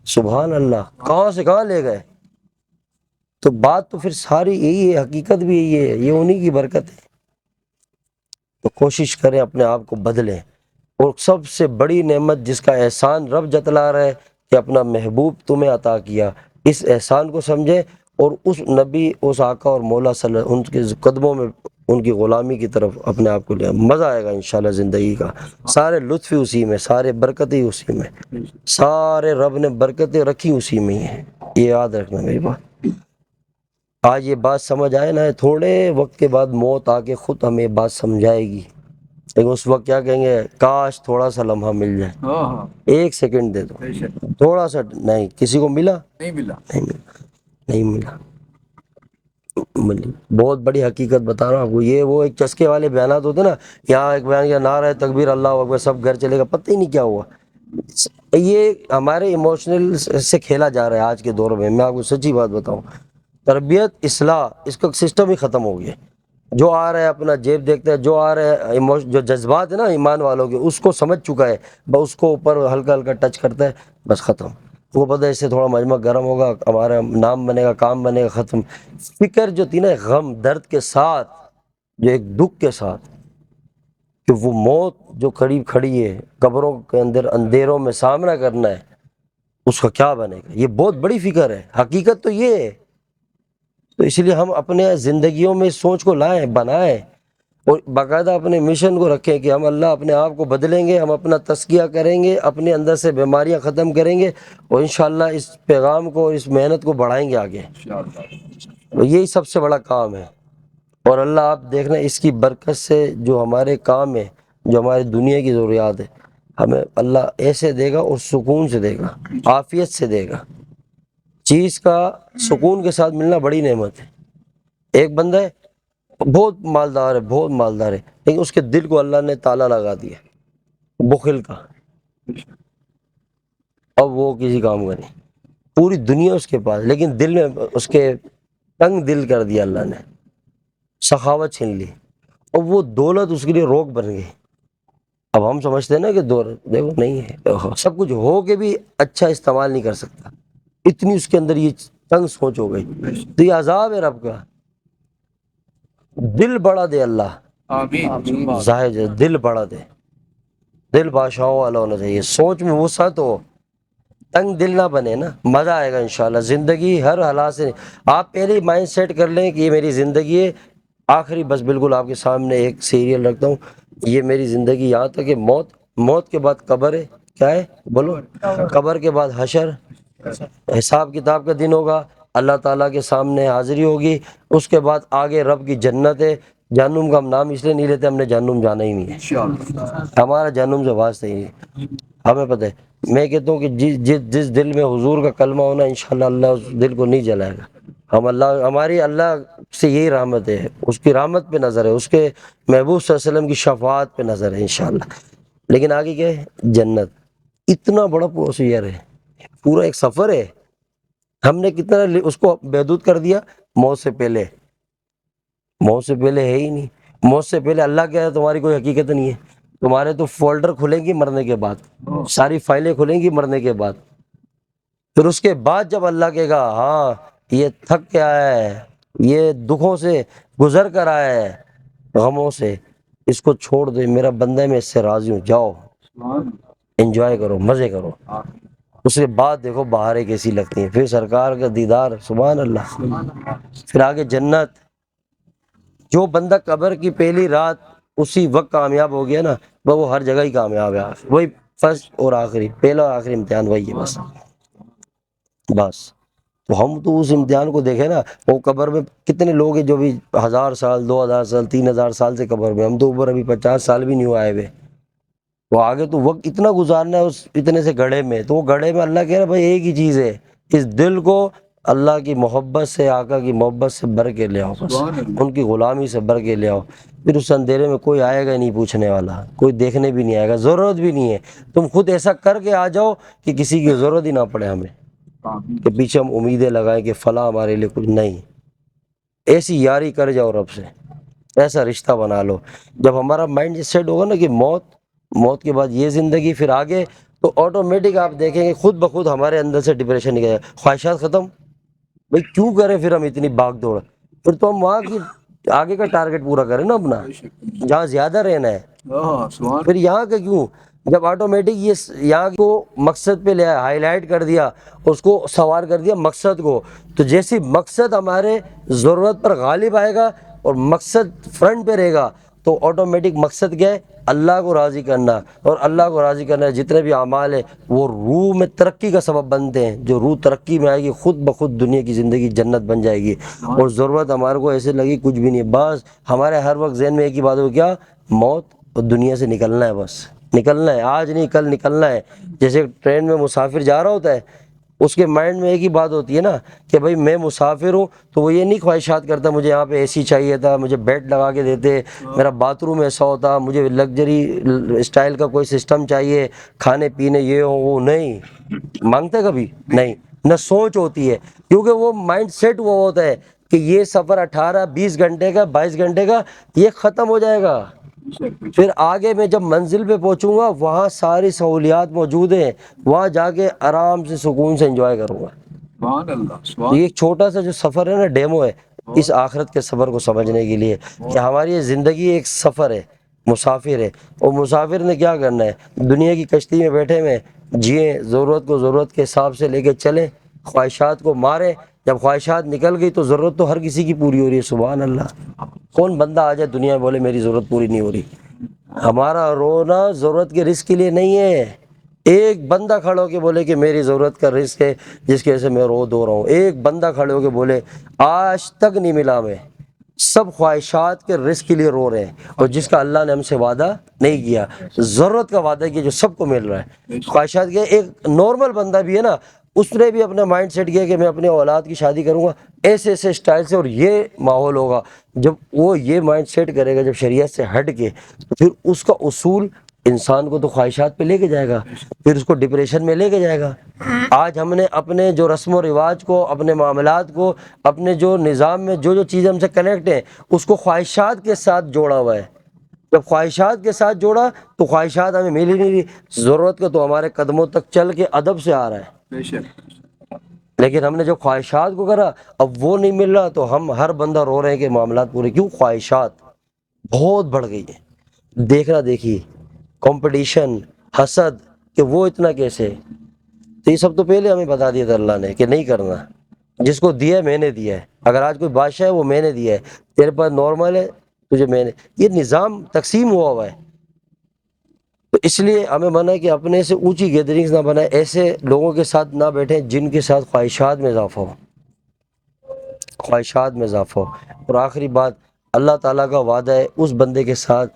سبحان اللہ، کہاں سے کہاں لے گئے. تو بات تو پھر ساری یہی ہے، حقیقت بھی یہی ہے، یہ انہی کی برکت ہے. تو کوشش کریں اپنے آپ کو بدلیں. اور سب سے بڑی نعمت جس کا احسان رب جتلا رہا ہے کہ اپنا محبوب تمہیں عطا کیا، اس احسان کو سمجھیں. اور اس نبی، اس آقا اور مولا صلی اللہ، ان کے قدموں میں ان کی غلامی کی طرف اپنے آپ کو لے. مزہ آئے گا انشاءاللہ زندگی کا. سارے لطف ہی اسی میں، سارے برکتیں اسی میں، سارے رب نے برکتیں رکھی اسی میں ہی ہیں. یہ یاد رکھنا میری بات. آج یہ بات سمجھ آئے نا، تھوڑے وقت کے بعد موت آ کے خود ہمیں یہ بات سمجھائے گی. لیکن اس وقت کیا کہیں گے؟ کاش تھوڑا سا لمحہ مل جائے، ایک سیکنڈ دے دو، تھوڑا سا. نہیں، کسی کو ملا؟ نہیں ملا، نہیں ملا. بہت بڑی حقیقت بتا رہا ہوں آپ کو. یہ وہ ایک چسکے والے بیانات ہوتے نا، یہاں ایک بیان کیا، نعرہ تکبیر اللہ اکبر، سب گھر چلے گا، پتہ ہی نہیں کیا ہوا. یہ ہمارے ایموشنل سے کھیلا جا رہا ہے آج کے دور میں. میں آپ کو سچی بات بتاؤں، تربیت، اصلاح، اس کا سسٹم ہی ختم ہو گیا. جو آ رہا ہے اپنا جیب دیکھتا ہے، جو آ رہا ہے جو جذبات ہے نا ایمان والوں کے، اس کو سمجھ چکا ہے، بس اس کو اوپر ہلکا ہلکا ٹچ کرتا ہے، بس ختم. وہ پتہ ہے اس سے تھوڑا مجمع گرم ہوگا، ہمارا نام بنے گا، کام بنے گا، ختم. فکر جو تھی نا، غم درد کے ساتھ، جو ایک دکھ کے ساتھ کہ وہ موت جو قریب کھڑی ہے، قبروں کے اندر اندھیروں میں سامنا کرنا ہے، اس کا کیا بنے گا، یہ بہت بڑی فکر ہے. حقیقت تو یہ ہے. تو اس لیے ہم اپنے زندگیوں میں اس سوچ کو لائیں، بنائیں، اور باقاعدہ اپنے مشن کو رکھیں کہ ہم اللہ اپنے آپ کو بدلیں گے، ہم اپنا تزکیہ کریں گے، اپنے اندر سے بیماریاں ختم کریں گے، اور انشاءاللہ اس پیغام کو، اس محنت کو بڑھائیں گے آگے. یہی سب سے بڑا کام ہے. اور اللہ آپ دیکھنا، اس کی برکت سے جو ہمارے کام ہے، جو ہماری دنیا کی ضروریات ہے، ہمیں اللہ ایسے دے گا، اور سکون سے دے گا، عافیت سے دے گا. چیز کا سکون کے ساتھ ملنا بڑی نعمت ہے. ایک بندہ ہے، بہت مالدار ہے، بہت مالدار ہے، لیکن اس کے دل کو اللہ نے تالا لگا دیا بخل کا. اب وہ کسی کام کا نہیں، پوری دنیا اس کے پاس، لیکن دل میں اس کے تنگ دل کر دیا اللہ نے، سخاوت چھین لی. اور وہ دولت اس کے لیے روک بن گئی. اب ہم سمجھتے ہیں نا کہ دیکھو نہیں ہے، سب کچھ ہو کے بھی اچھا استعمال نہیں کر سکتا، اتنی اس کے اندر یہ تنگ سوچ ہو گئی. تو یہ عذاب ہے رب کا. دل بڑا دے اللہ، ظاہر ہے دل بڑا دے، دل بادشاہوں والا ہونا چاہیے، سوچ میں وسعت ہو، تنگ دل نہ بنے نا. مزہ آئے گا انشاءاللہ. زندگی ہر حالات سے آپ پہلے ہی مائنڈ سیٹ کر لیں کہ یہ میری زندگی ہے آخری. بس بالکل آپ کے سامنے ایک سیریل رکھتا ہوں، یہ میری زندگی یہاں تک کہ موت کے بعد قبر ہے. کیا ہے بولو؟ قبر کے بعد حشر، حساب کتاب کا دن ہوگا، اللہ تعالیٰ کے سامنے حاضری ہوگی. اس کے بعد آگے رب کی جنت ہے. جہنم کا ہم نام اس لیے نہیں لیتے، ہم نے جہنم جانا ہی نہیں ہے، ہمارا جہنم سے واسطہ ہی نہیں. ہمیں پتہ ہے. میں کہتا ہوں کہ جس دل میں حضور کا کلمہ ہونا، انشاءاللہ اللہ اس دل کو نہیں جلائے گا. ہماری اللہ سے یہی رحمت ہے، اس کی رحمت پہ نظر ہے، اس کے محبوب صلی اللہ علیہ وسلم کی شفاعت پہ نظر ہے انشاءاللہ. لیکن آگے کیا ہے؟ جنت. اتنا بڑا پروسیجر ہے، پورا ایک سفر ہے. ہم نے کتنا اس کو محدود کر دیا. موت سے پہلے ہے ہی نہیں. موت سے پہلے اللہ کیا ہے؟ تمہاری کوئی حقیقت نہیں ہے. تمہارے تو فولڈر کھلیں گی مرنے کے بعد، ساری فائلیں کھلیں گی مرنے کے بعد. پھر اس کے بعد جب اللہ کہے گا ہاں یہ تھک کے آیا ہے، یہ دکھوں سے گزر کر آیا ہے، غموں سے، اس کو چھوڑ دے، میرا بندہ میں اس سے راضی ہوں، جاؤ انجوائے کرو، مزے کرو. اس کے بعد دیکھو بہاریں کیسی لگتی ہیں، پھر سرکار کا دیدار، سبحان اللہ. پھر آگے جنت. جو بندہ قبر کی پہلی رات اسی وقت کامیاب ہو گیا نا، وہ ہر جگہ ہی کامیاب ہے. وہی فرسٹ اور آخری، پہلا اور آخری امتحان وہی ہے بس. تو ہم تو اس امتحان کو دیکھیں نا. وہ قبر میں کتنے لوگ ہیں جو بھی 1000 سال 2000 سال 3000 سال سے قبر میں، ہم تو اوپر ابھی 50 سال بھی نہیں آئے ہوئے. وہ آگے تو وقت اتنا گزارنا ہے اس اتنے سے گڑھے میں. تو وہ گڑھے میں اللہ کہہ رہا ہے بھائی ایک ہی چیز ہے، اس دل کو اللہ کی محبت سے، آقا کی محبت سے بھر کے لے آؤ، بس ان کی غلامی سے بھر کے لے آؤ. پھر اس اندھیرے میں کوئی آئے گا نہیں پوچھنے والا، کوئی دیکھنے بھی نہیں آئے گا، ضرورت بھی نہیں ہے. تم خود ایسا کر کے آ جاؤ کہ کسی کی ضرورت ہی نہ پڑے ہمیں، کہ پیچھے ہم امیدیں لگائیں کہ فلاں ہمارے لیے کچھ نہیں. ایسی یاری کر جاؤ رب سے، ایسا رشتہ بنا لو. جب ہمارا مائنڈ سیٹ ہوگا نا کہ موت کے بعد یہ زندگی، پھر آگے، تو آٹومیٹک آپ دیکھیں گے خود بخود ہمارے اندر سے ڈپریشن نکل جائے. خواہشات ختم. بھائی کیوں کریں پھر ہم اتنی بھاگ دوڑ؟ پھر تو ہم وہاں کی آگے کا ٹارگٹ پورا کریں نا اپنا، جہاں زیادہ رہنا ہے. پھر یہاں کا کیوں؟ جب آٹومیٹک یہ یہاں کو مقصد پہ لے ہائی لائٹ کر دیا، اس کو سوار کر دیا مقصد کو. تو جیسی مقصد ہمارے ضرورت پر غالب آئے گا اور مقصد فرنٹ پہ رہے گا، تو آٹومیٹک مقصد کیا ہے؟ اللہ کو راضی کرنا. اور اللہ کو راضی کرنا جتنے بھی اعمال ہیں وہ روح میں ترقی کا سبب بنتے ہیں. جو روح ترقی میں آئے گی، خود بخود دنیا کی زندگی جنت بن جائے گی. اور ضرورت ہمارے کو ایسے لگی کچھ بھی نہیں، بس ہمارے ہر وقت ذہن میں ایک ہی بات ہو، کیا؟ موت اور دنیا سے نکلنا ہے. بس نکلنا ہے، آج نہیں کل نکلنا ہے. جیسے ٹرین میں مسافر جا رہا ہوتا ہے، اس کے مائنڈ میں ایک ہی بات ہوتی ہے نا کہ بھائی میں مسافر ہوں. تو وہ یہ نہیں خواہشات کرتا مجھے یہاں پہ اے سی چاہیے تھا، مجھے بیڈ لگا کے دیتے، میرا باتھ روم ایسا ہوتا، مجھے لگژری اسٹائل کا کوئی سسٹم چاہیے، کھانے پینے یہ ہو وہ نہیں مانگتا کبھی نہیں. نہ سوچ ہوتی ہے، کیونکہ وہ مائنڈ سیٹ ہوا ہوتا ہے کہ یہ سفر 18-20 گھنٹے کا 22 گھنٹے کا یہ ختم ہو جائے گا. پھر آگے میں جب منزل پہ پہنچوں گا وہاں ساری سہولیات موجود ہیں، وہاں جا کے آرام سے سکون سے انجوائے کروں گا. یہ ایک چھوٹا سا جو سفر ہے نا، ڈیمو ہے اس آخرت کے سفر کو سمجھنے کے لیے کہ ہماری یہ زندگی ایک سفر ہے، مسافر ہے. اور مسافر نے کیا کرنا ہے؟ دنیا کی کشتی میں بیٹھے ہوئے جئیں، ضرورت کو ضرورت کے حساب سے لے کے چلیں، خواہشات کو ماریں. جب خواہشات نکل گئی تو ضرورت تو ہر کسی کی پوری ہو رہی ہے. سبحان اللہ. کون بندہ آ جائے دنیا میں بولے میری ضرورت پوری نہیں ہو رہی؟ ہمارا رونا ضرورت کے رزق کے لیے نہیں ہے. ایک بندہ کھڑا ہو کے بولے کہ میری ضرورت کا رزق ہے جس کی وجہ سے میں رو دو رہا ہوں، ایک بندہ کھڑے ہو کے بولے آج تک نہیں ملا. میں سب خواہشات کے رزق کے لیے رو رہے ہیں، اور جس کا اللہ نے ہم سے وعدہ نہیں کیا، ضرورت کا وعدہ کیا جو سب کو مل رہا ہے. خواہشات کے ایک نارمل بندہ بھی ہے نا، اس نے بھی اپنا مائنڈ سیٹ کیا کہ میں اپنے اولاد کی شادی کروں گا ایسے ایسے اسٹائل سے، اور یہ ماحول ہوگا. جب وہ یہ مائنڈ سیٹ کرے گا جب شریعت سے ہٹ کے، تو پھر اس کا اصول انسان کو تو خواہشات پہ لے کے جائے گا، پھر اس کو ڈپریشن میں لے کے جائے گا۔ آج ہم نے اپنے جو رسم و رواج کو، اپنے معاملات کو، اپنے جو نظام میں جو چیزیں ہم سے کنیکٹ ہیں اس کو خواہشات کے ساتھ جوڑا ہوا ہے۔ جب خواہشات کے ساتھ جوڑا تو خواہشات ہمیں مل ہی نہیں رہی، ضرورت کا تو ہمارے قدموں تک چل کے ادب سے آ رہا ہے، لیکن ہم نے جو خواہشات کو کرا اب وہ نہیں مل رہا، تو ہم ہر بندہ رو رہے ہیں کہ معاملات پورے کیوں؟ خواہشات بہت بڑھ گئی ہیں، دیکھنا دیکھی، کمپٹیشن، حسد کہ وہ اتنا کیسے، تو یہ سب تو پہلے ہمیں بتا دیا تھا اللہ نے کہ نہیں کرنا، جس کو دیا ہے میں نے دیا ہے، اگر آج کوئی بادشاہ ہے وہ میں نے دیا ہے، تیرے پاس نارمل ہے تجھے میں نے، یہ نظام تقسیم ہوا ہے۔ تو اس لیے ہمیں منع ہے کہ اپنے سے اونچی گیدرنگز نہ بنائیں، ایسے لوگوں کے ساتھ نہ بیٹھیں جن کے ساتھ خواہشات میں اضافہ ہو، خواہشات میں اضافہ ہو۔ اور آخری بات، اللہ تعالیٰ کا وعدہ ہے اس بندے کے ساتھ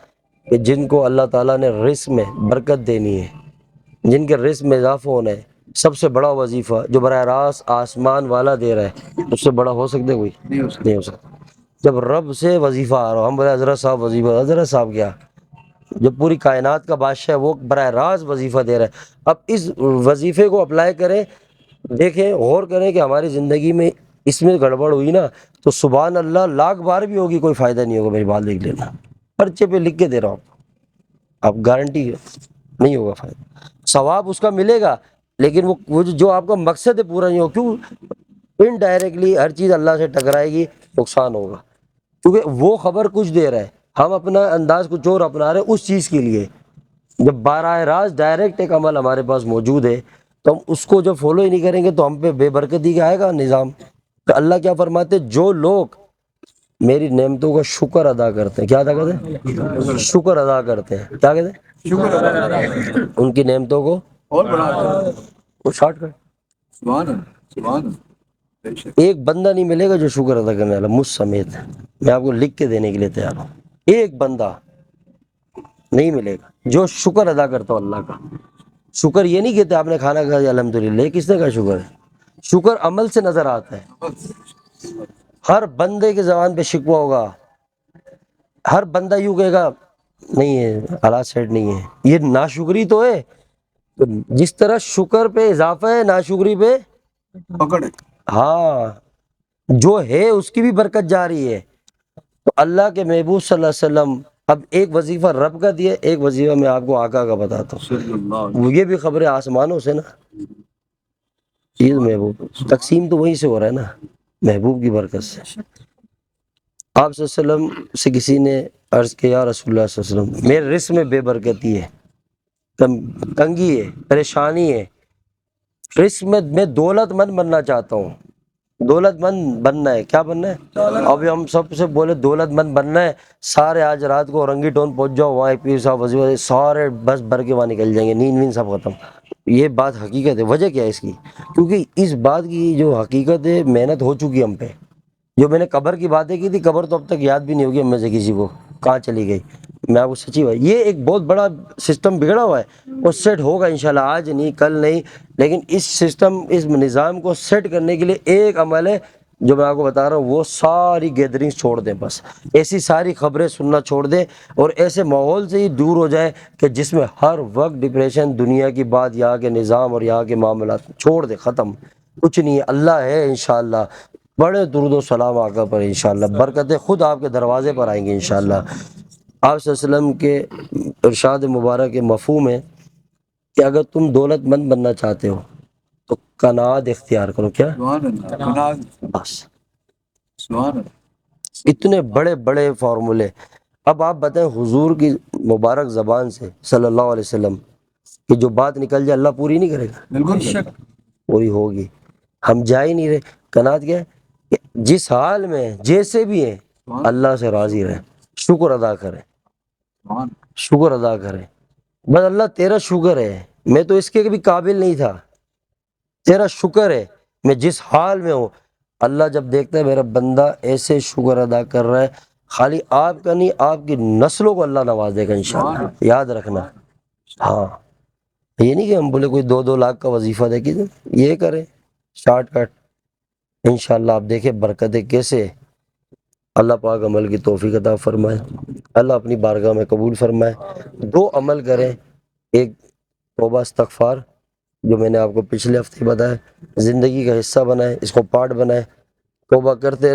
کہ جن کو اللہ تعالیٰ نے رزق میں برکت دینی ہے، جن کے رزق میں اضافہ ہونا ہے، سب سے بڑا وظیفہ جو براہ راست آسمان والا دے رہا ہے، اس سے بڑا ہو سکتا ہے کوئی؟ نہیں ہو سکتا۔ جب رب سے وظیفہ آ رہا ہو، ہم بولے حضرت صاحب وظیفہ، حضرت صاحب کیا، جب پوری کائنات کا بادشاہ ہے وہ براہ راست وظیفہ دے رہا ہے، اب اس وظیفے کو اپلائی کریں، دیکھیں غور کریں کہ ہماری زندگی میں اس میں گڑبڑ ہوئی نا تو سبحان اللہ لاکھ بار بھی ہوگی کوئی فائدہ نہیں ہوگا، میری بات دیکھ لینا، پرچے پہ لکھ کے دے رہا ہوں آپ گارنٹی نہیں ہوگا فائدہ، ثواب اس کا ملے گا لیکن وہ جو آپ کا مقصد ہے پورا نہیں ہوگا، کیوں؟ انڈائریکٹلی ہر چیز اللہ سے ٹکرائے گی، نقصان ہوگا، کیونکہ وہ خبر کچھ دے رہا ہے، ہم اپنا انداز کچھ اور اپنا رہے ہیں اس چیز کے لیے۔ جب براہ راست ڈائریکٹ ایک عمل ہمارے پاس موجود ہے تو ہم اس کو جب فالو ہی نہیں کریں گے تو ہم پہ بے برکتی کا آئے گا نظام۔ تو اللہ کیا فرماتے ہیں، جو لوگ میری نعمتوں کا شکر ادا کرتے ہیں، کیا ادا کرتے ہیں؟ شکر ادا کرتے ہیں، کیا کہتے ہیں؟ شکر ادا کرتے ہیں، ان کی نعمتوں کو اور بڑھا، وہ شارٹ کٹ، سبحان اللہ، سبحان اللہ۔ ایک بندہ نہیں ملے گا جو شکر ادا کرنے والا، مجھ سمیت، میں آپ کو لکھ کے دینے کے لیے تیار ہوں، ایک بندہ نہیں ملے گا جو شکر ادا کرتا ہو اللہ کا۔ شکر یہ نہیں کہتے آپ نے کھانا کھایا الحمدللہ، یہ کس نے کہا شکر ہے؟ شکر عمل سے نظر آتا ہے۔ ہر بندے کی زبان پہ شکوہ ہوگا، ہر بندہ یوں کہے گا نہیں ہے حالات سیٹ نہیں ہے، یہ ناشکری تو ہے۔ تو جس طرح شکر پہ اضافہ ہے ناشکری پہ پکڑ ہے، ہاں جو ہے اس کی بھی برکت جا رہی ہے۔ تو اللہ کے محبوب صلی اللہ علیہ وسلم، اب ایک وظیفہ رب کا دیا، ایک وظیفہ میں آپ کو آقا کا بتاتا ہوں، یہ بھی خبر آسمانوں سے نا، چیز محبوب تقسیم تو وہیں سے ہو رہا ہے نا، محبوب کی برکت سے۔ آپ صلی اللہ علیہ وسلم سے کسی نے عرض کیا یا رسول اللہ صلی اللہ علیہ وسلم میرے رزق میں بے برکتی ہے، تنگی ہے، پریشانی ہے، رزق میں دولت مند بننا چاہتا ہوں، دولت مند بننا ہے، کیا بننا ہے؟ ابھی ہم سب سے بولے دولت مند بننا ہے، سارے آج رات کو رنگی ٹون پہنچ جاؤ، وہاں پیر صاحب وزیر سارے بس بھر کے وہاں نکل جائیں گے، نیند وین سب ختم۔ یہ بات حقیقت ہے، وجہ کیا ہے اس کی؟ کیونکہ اس بات کی جو حقیقت ہے محنت ہو چکی ہم پہ، جو میں نے قبر کی باتیں کی تھی، قبر تو اب تک یاد بھی نہیں ہوگی ہم میں سے کسی کو کہاں چلی گئی، میں آپ کو سچی بات، یہ ایک بہت بڑا سسٹم بگڑا ہوا ہے، وہ سیٹ ہوگا انشاءاللہ، آج نہیں کل نہیں، لیکن اس سسٹم اس نظام کو سیٹ کرنے کے لیے ایک عمل ہے جو میں آپ کو بتا رہا ہوں، وہ ساری گیدرنگ چھوڑ دیں، بس ایسی ساری خبریں سننا چھوڑ دیں اور ایسے ماحول سے ہی دور ہو جائے کہ جس میں ہر وقت ڈپریشن، دنیا کی بات، یہاں کے نظام اور یہاں کے معاملات چھوڑ دیں، ختم، کچھ نہیں ہے، اللہ ہے انشاءاللہ، بڑے درود و سلام آقا پر انشاءاللہ، برکتیں خود آپ کے دروازے پر آئیں گی انشاءاللہ۔ آپ صلی اللہ علیہ وسلم کے ارشاد مبارک کے مفہوم ہے کہ اگر تم دولت مند بننا چاہتے ہو تو قناعت اختیار کرو، کیا؟ بس اتنے بڑے بڑے فارمولے۔ اب آپ بتائیں حضور کی مبارک زبان سے صلی اللہ علیہ وسلم کہ جو بات نکل جائے اللہ پوری نہیں کرے گا؟ بالکل پوری ہوگی، ہم جا ہی نہیں رہے۔ قناعت کیا ہے کہ جس حال میں جیسے بھی ہیں اللہ سے راضی رہے، شکر ادا کریں، شکر ادا کریں، بس اللہ تیرا شکر ہے، میں تو اس کے بھی قابل نہیں تھا، تیرا شکر ہے میں جس حال میں ہوں۔ اللہ جب دیکھتا ہے میرا بندہ ایسے شکر ادا کر رہا ہے، خالی آپ کا نہیں آپ کی نسلوں کو اللہ نواز دے گا انشاءاللہ، یاد رکھنا۔ ہاں یہ نہیں کہ ہم بولے کوئی 2-2 لاکھ کا وظیفہ دے کے یہ کریں شارٹ کٹ، انشاءاللہ آپ دیکھیں برکتیں کیسے اللہ پاک عمل کی توفیق عطا فرمائے، اللہ اپنی بارگاہ میں قبول فرمائے۔ دو عمل کریں، ایک توبہ استغفار جو میں نے آپ کو پچھلے ہفتے بتایا، زندگی کا حصہ بنائیں، اس کو پارٹ بنائیں، توبہ کرتے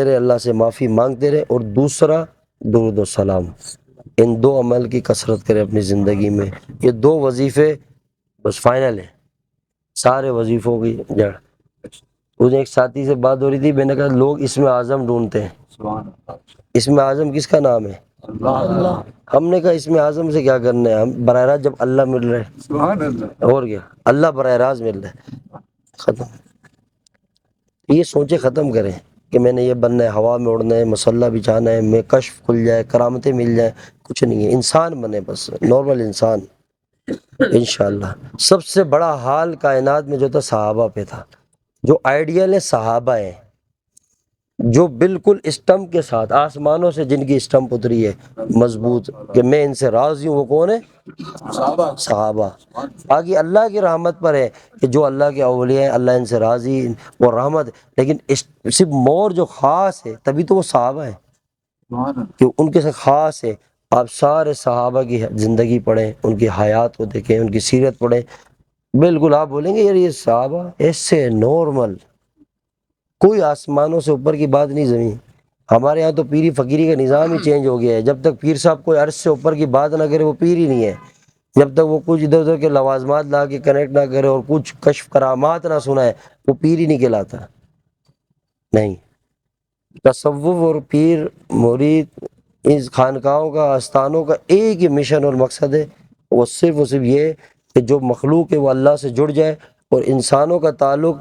رہے، اللہ سے معافی مانگتے رہے۔ اور دوسرا درود و سلام، ان دو عمل کی کثرت کریں اپنی زندگی میں۔ یہ دو وظیفے بس فائنل ہیں سارے وظیفوں کی جڑ۔ مجھے ایک ساتھی سے بات ہو رہی تھی، میں نے کہا لوگ اسم اعظم ڈھونڈتے ہیں، اسم اعظم کس کا نام ہے؟ اللہ۔ ہم نے کہا اسم اعظم سے کیا کرنا ہے، ہم براہ راست جب اللہ مل رہے اور کیا، اللہ براہ راست مل رہا ہے، ختم۔ یہ سوچے ختم کریں کہ میں نے یہ بننا ہے، ہوا میں اڑنا ہے، مسلح بچھانا ہے، میں کشف کھل جائے، کرامتیں مل جائیں، کچھ نہیں ہے۔ انسان بنے، بس نارمل انسان انشاءاللہ۔ سب سے بڑا حال کائنات میں جو تھا صحابہ پہ تھا، جو آئیڈیل ہے صحابہ ہیں، جو بالکل اسٹمپ کے ساتھ آسمانوں سے جن کی اسٹمپ اتری ہے مضبوط کہ میں ان سے راضی ہوں، وہ کون ہے؟ صحابہ۔ باقی اللہ کی رحمت پر ہے کہ جو اللہ کے اولیاء ہیں اللہ ان سے راضی، وہ رحمت ہے، لیکن صرف مور جو خاص ہے تبھی تو وہ صحابہ ہیں کہ ان کے سے خاص ہے۔ آپ سارے صحابہ کی زندگی پڑھیں، ان کی حیات کو دیکھیں، ان کی سیرت پڑھیں، بالکل آپ بولیں گے یار یہ صحابہ ایسے نارمل، کوئی آسمانوں سے اوپر کی بات نہیں زمین۔ ہمارے ہاں تو پیری فقیری کا نظام ہی چینج ہو گیا ہے، جب تک پیر صاحب کوئی عرش سے اوپر کی بات نہ کرے وہ پیر ہی نہیں ہے، جب تک وہ کچھ ادھر ادھر کے لوازمات لا کے کنیکٹ نہ کرے اور کچھ کشف کرامات نہ سنائے وہ پیر ہی نہیں کہلاتا۔ نہیں، تصوف اور پیر مرید اس خانقاہوں کا، آستانوں کا ایک ہی مشن اور مقصد ہے، وہ صرف یہ کہ جو مخلوق ہے وہ اللہ سے جڑ جائے اور انسانوں کا تعلق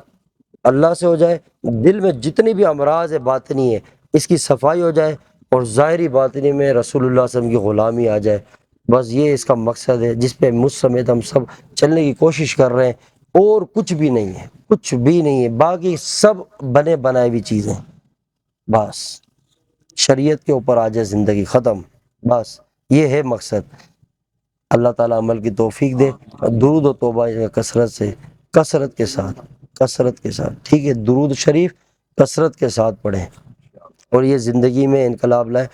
اللہ سے ہو جائے، دل میں جتنی بھی امراض ہے باطنی ہے اس کی صفائی ہو جائے، اور ظاہری باطنی میں رسول اللہ صلی اللہ علیہ وسلم کی غلامی آ جائے۔ بس یہ اس کا مقصد ہے جس پہ مجھ سمیت ہم سب چلنے کی کوشش کر رہے ہیں، اور کچھ بھی نہیں ہے، کچھ بھی نہیں ہے، باقی سب بنے بنائے ہوئی چیزیں۔ بس شریعت کے اوپر آ جائے زندگی، ختم، بس یہ ہے مقصد۔ اللہ تعالیٰ عمل کی توفیق دے، درود و توبہ کثرت کے ساتھ، ٹھیک ہے، درود شریف کثرت کے ساتھ پڑھیں اور یہ زندگی میں انقلاب لائیں۔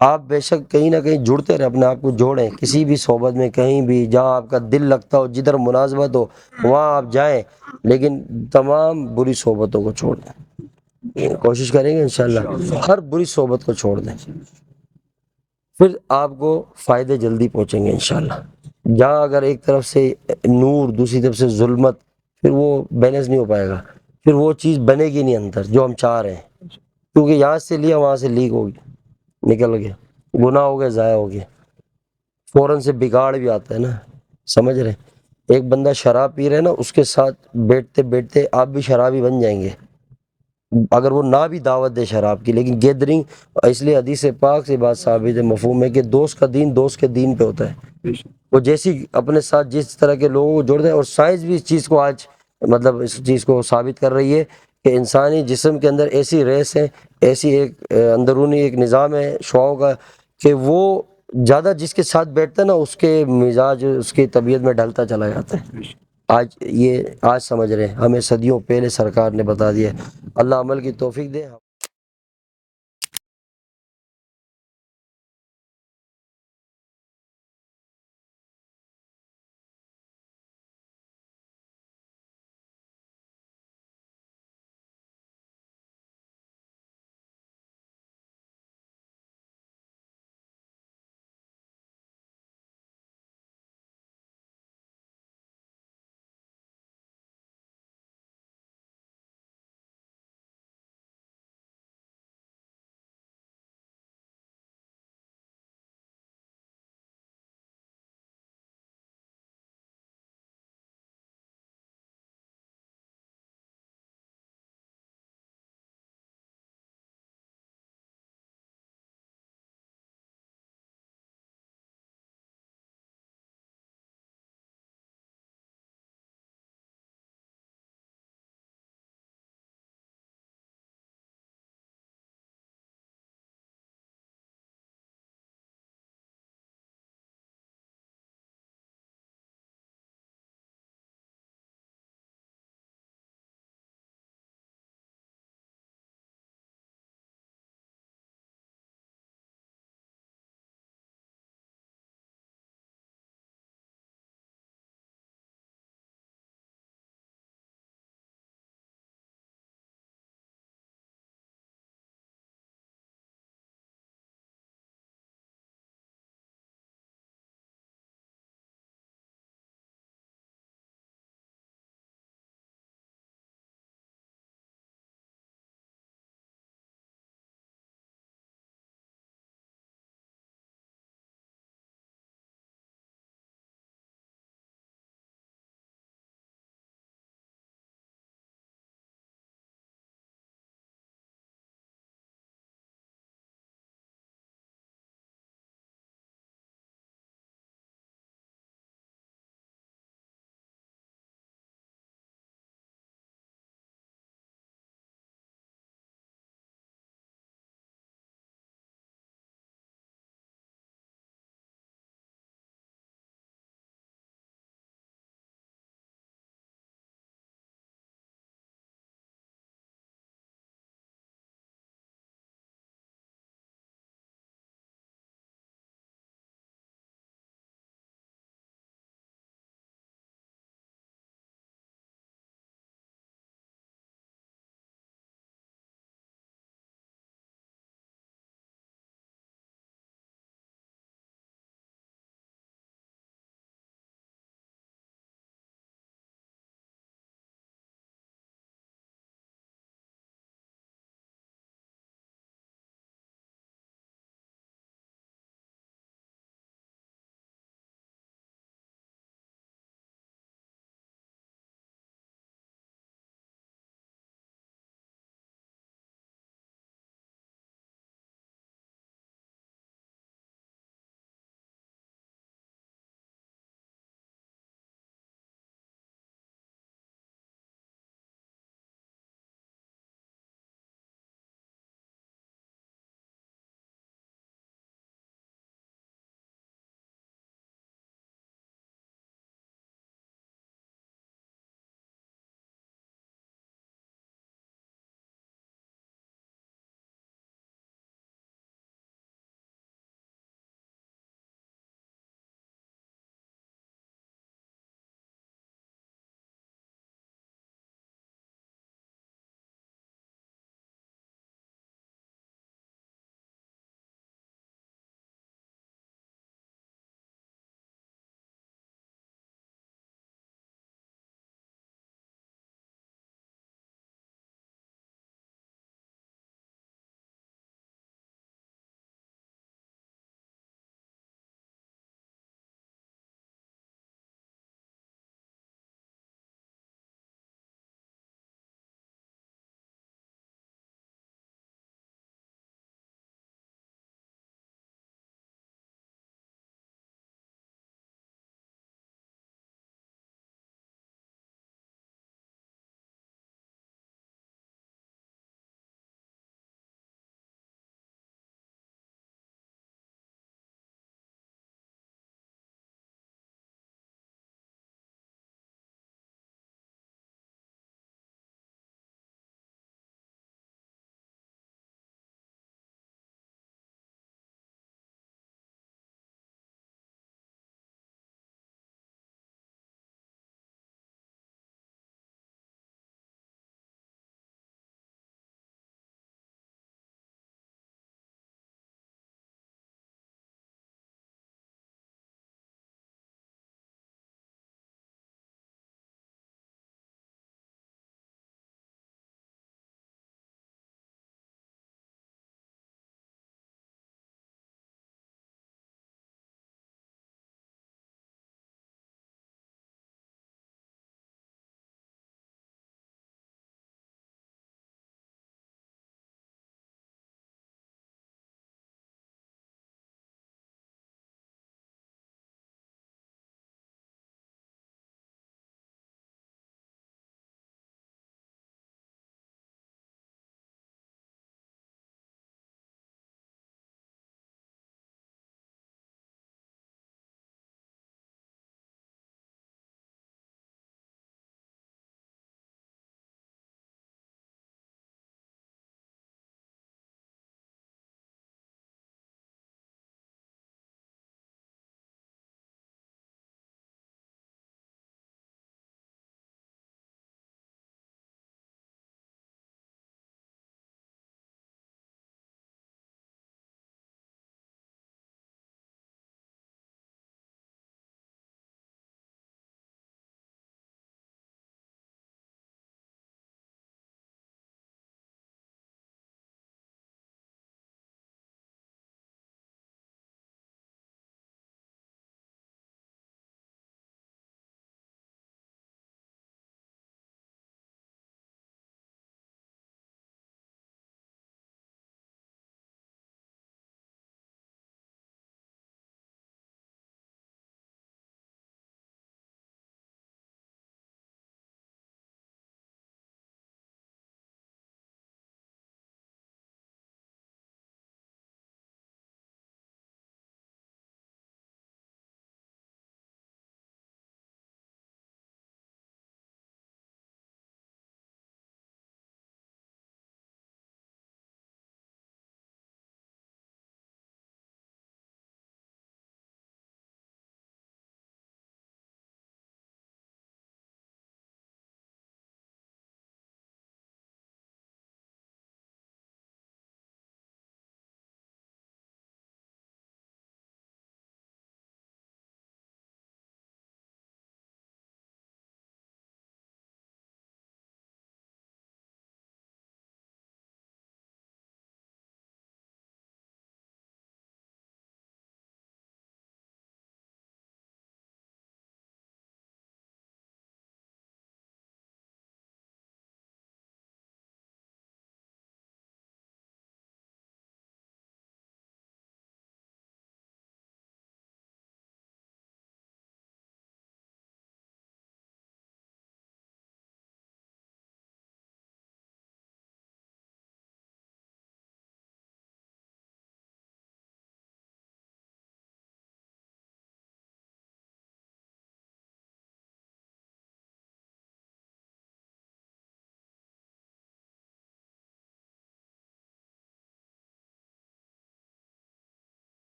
آپ بے شک کہیں نہ کہیں جڑتے رہیں، اپنے آپ کو جوڑیں، کسی بھی صحبت میں، کہیں بھی جہاں آپ کا دل لگتا ہو، جدھر مناسبت ہو وہاں آپ جائیں، لیکن تمام بری صحبتوں کو چھوڑ دیں۔ کوشش کریں گے انشاءاللہ ہر بری صحبت کو چھوڑ دیں، پھر آپ کو فائدے جلدی پہنچیں گے انشاءاللہ۔ جہاں اگر ایک طرف سے نور دوسری طرف سے ظلمت، پھر وہ بیلنس نہیں ہو پائے گا، پھر وہ چیز بنے گی نہیں اندر جو ہم چاہ رہے ہیں، کیونکہ یہاں سے لیا وہاں سے لیک ہو گیا، نکل گیا، گناہ ہو گیا، ضائع ہو گیا، فوراً سے بگاڑ بھی آتا ہے نا، سمجھ رہے؟ ایک بندہ شراب پی رہے نا، اس کے ساتھ بیٹھتے بیٹھتے آپ بھی شرابی بن جائیں گے، اگر وہ نہ بھی دعوت دے شراب کی، لیکن گیدرنگ، اس لیے حدیث پاک سے بات ثابت ہے، مفہوم ہے کہ دوست کا دین دوست کے دین پہ ہوتا ہے۔ وہ جیسی اپنے ساتھ جس طرح کے لوگوں کو جوڑتے ہیں، اور سائنس بھی اس چیز کو آج مطلب اس چیز کو ثابت کر رہی ہے کہ انسانی جسم کے اندر ایسی ریس ہے، ایسی ایک اندرونی ایک نظام ہے شعاؤں کا کہ وہ زیادہ جس کے ساتھ بیٹھتا ہے نا اس کے مزاج اس کی طبیعت میں ڈھلتا چلا جاتا ہے۔ آج سمجھ رہے ہیں، ہمیں صدیوں پہلے سرکار نے بتا دیا ہے۔ اللہ عمل کی توفیق دے۔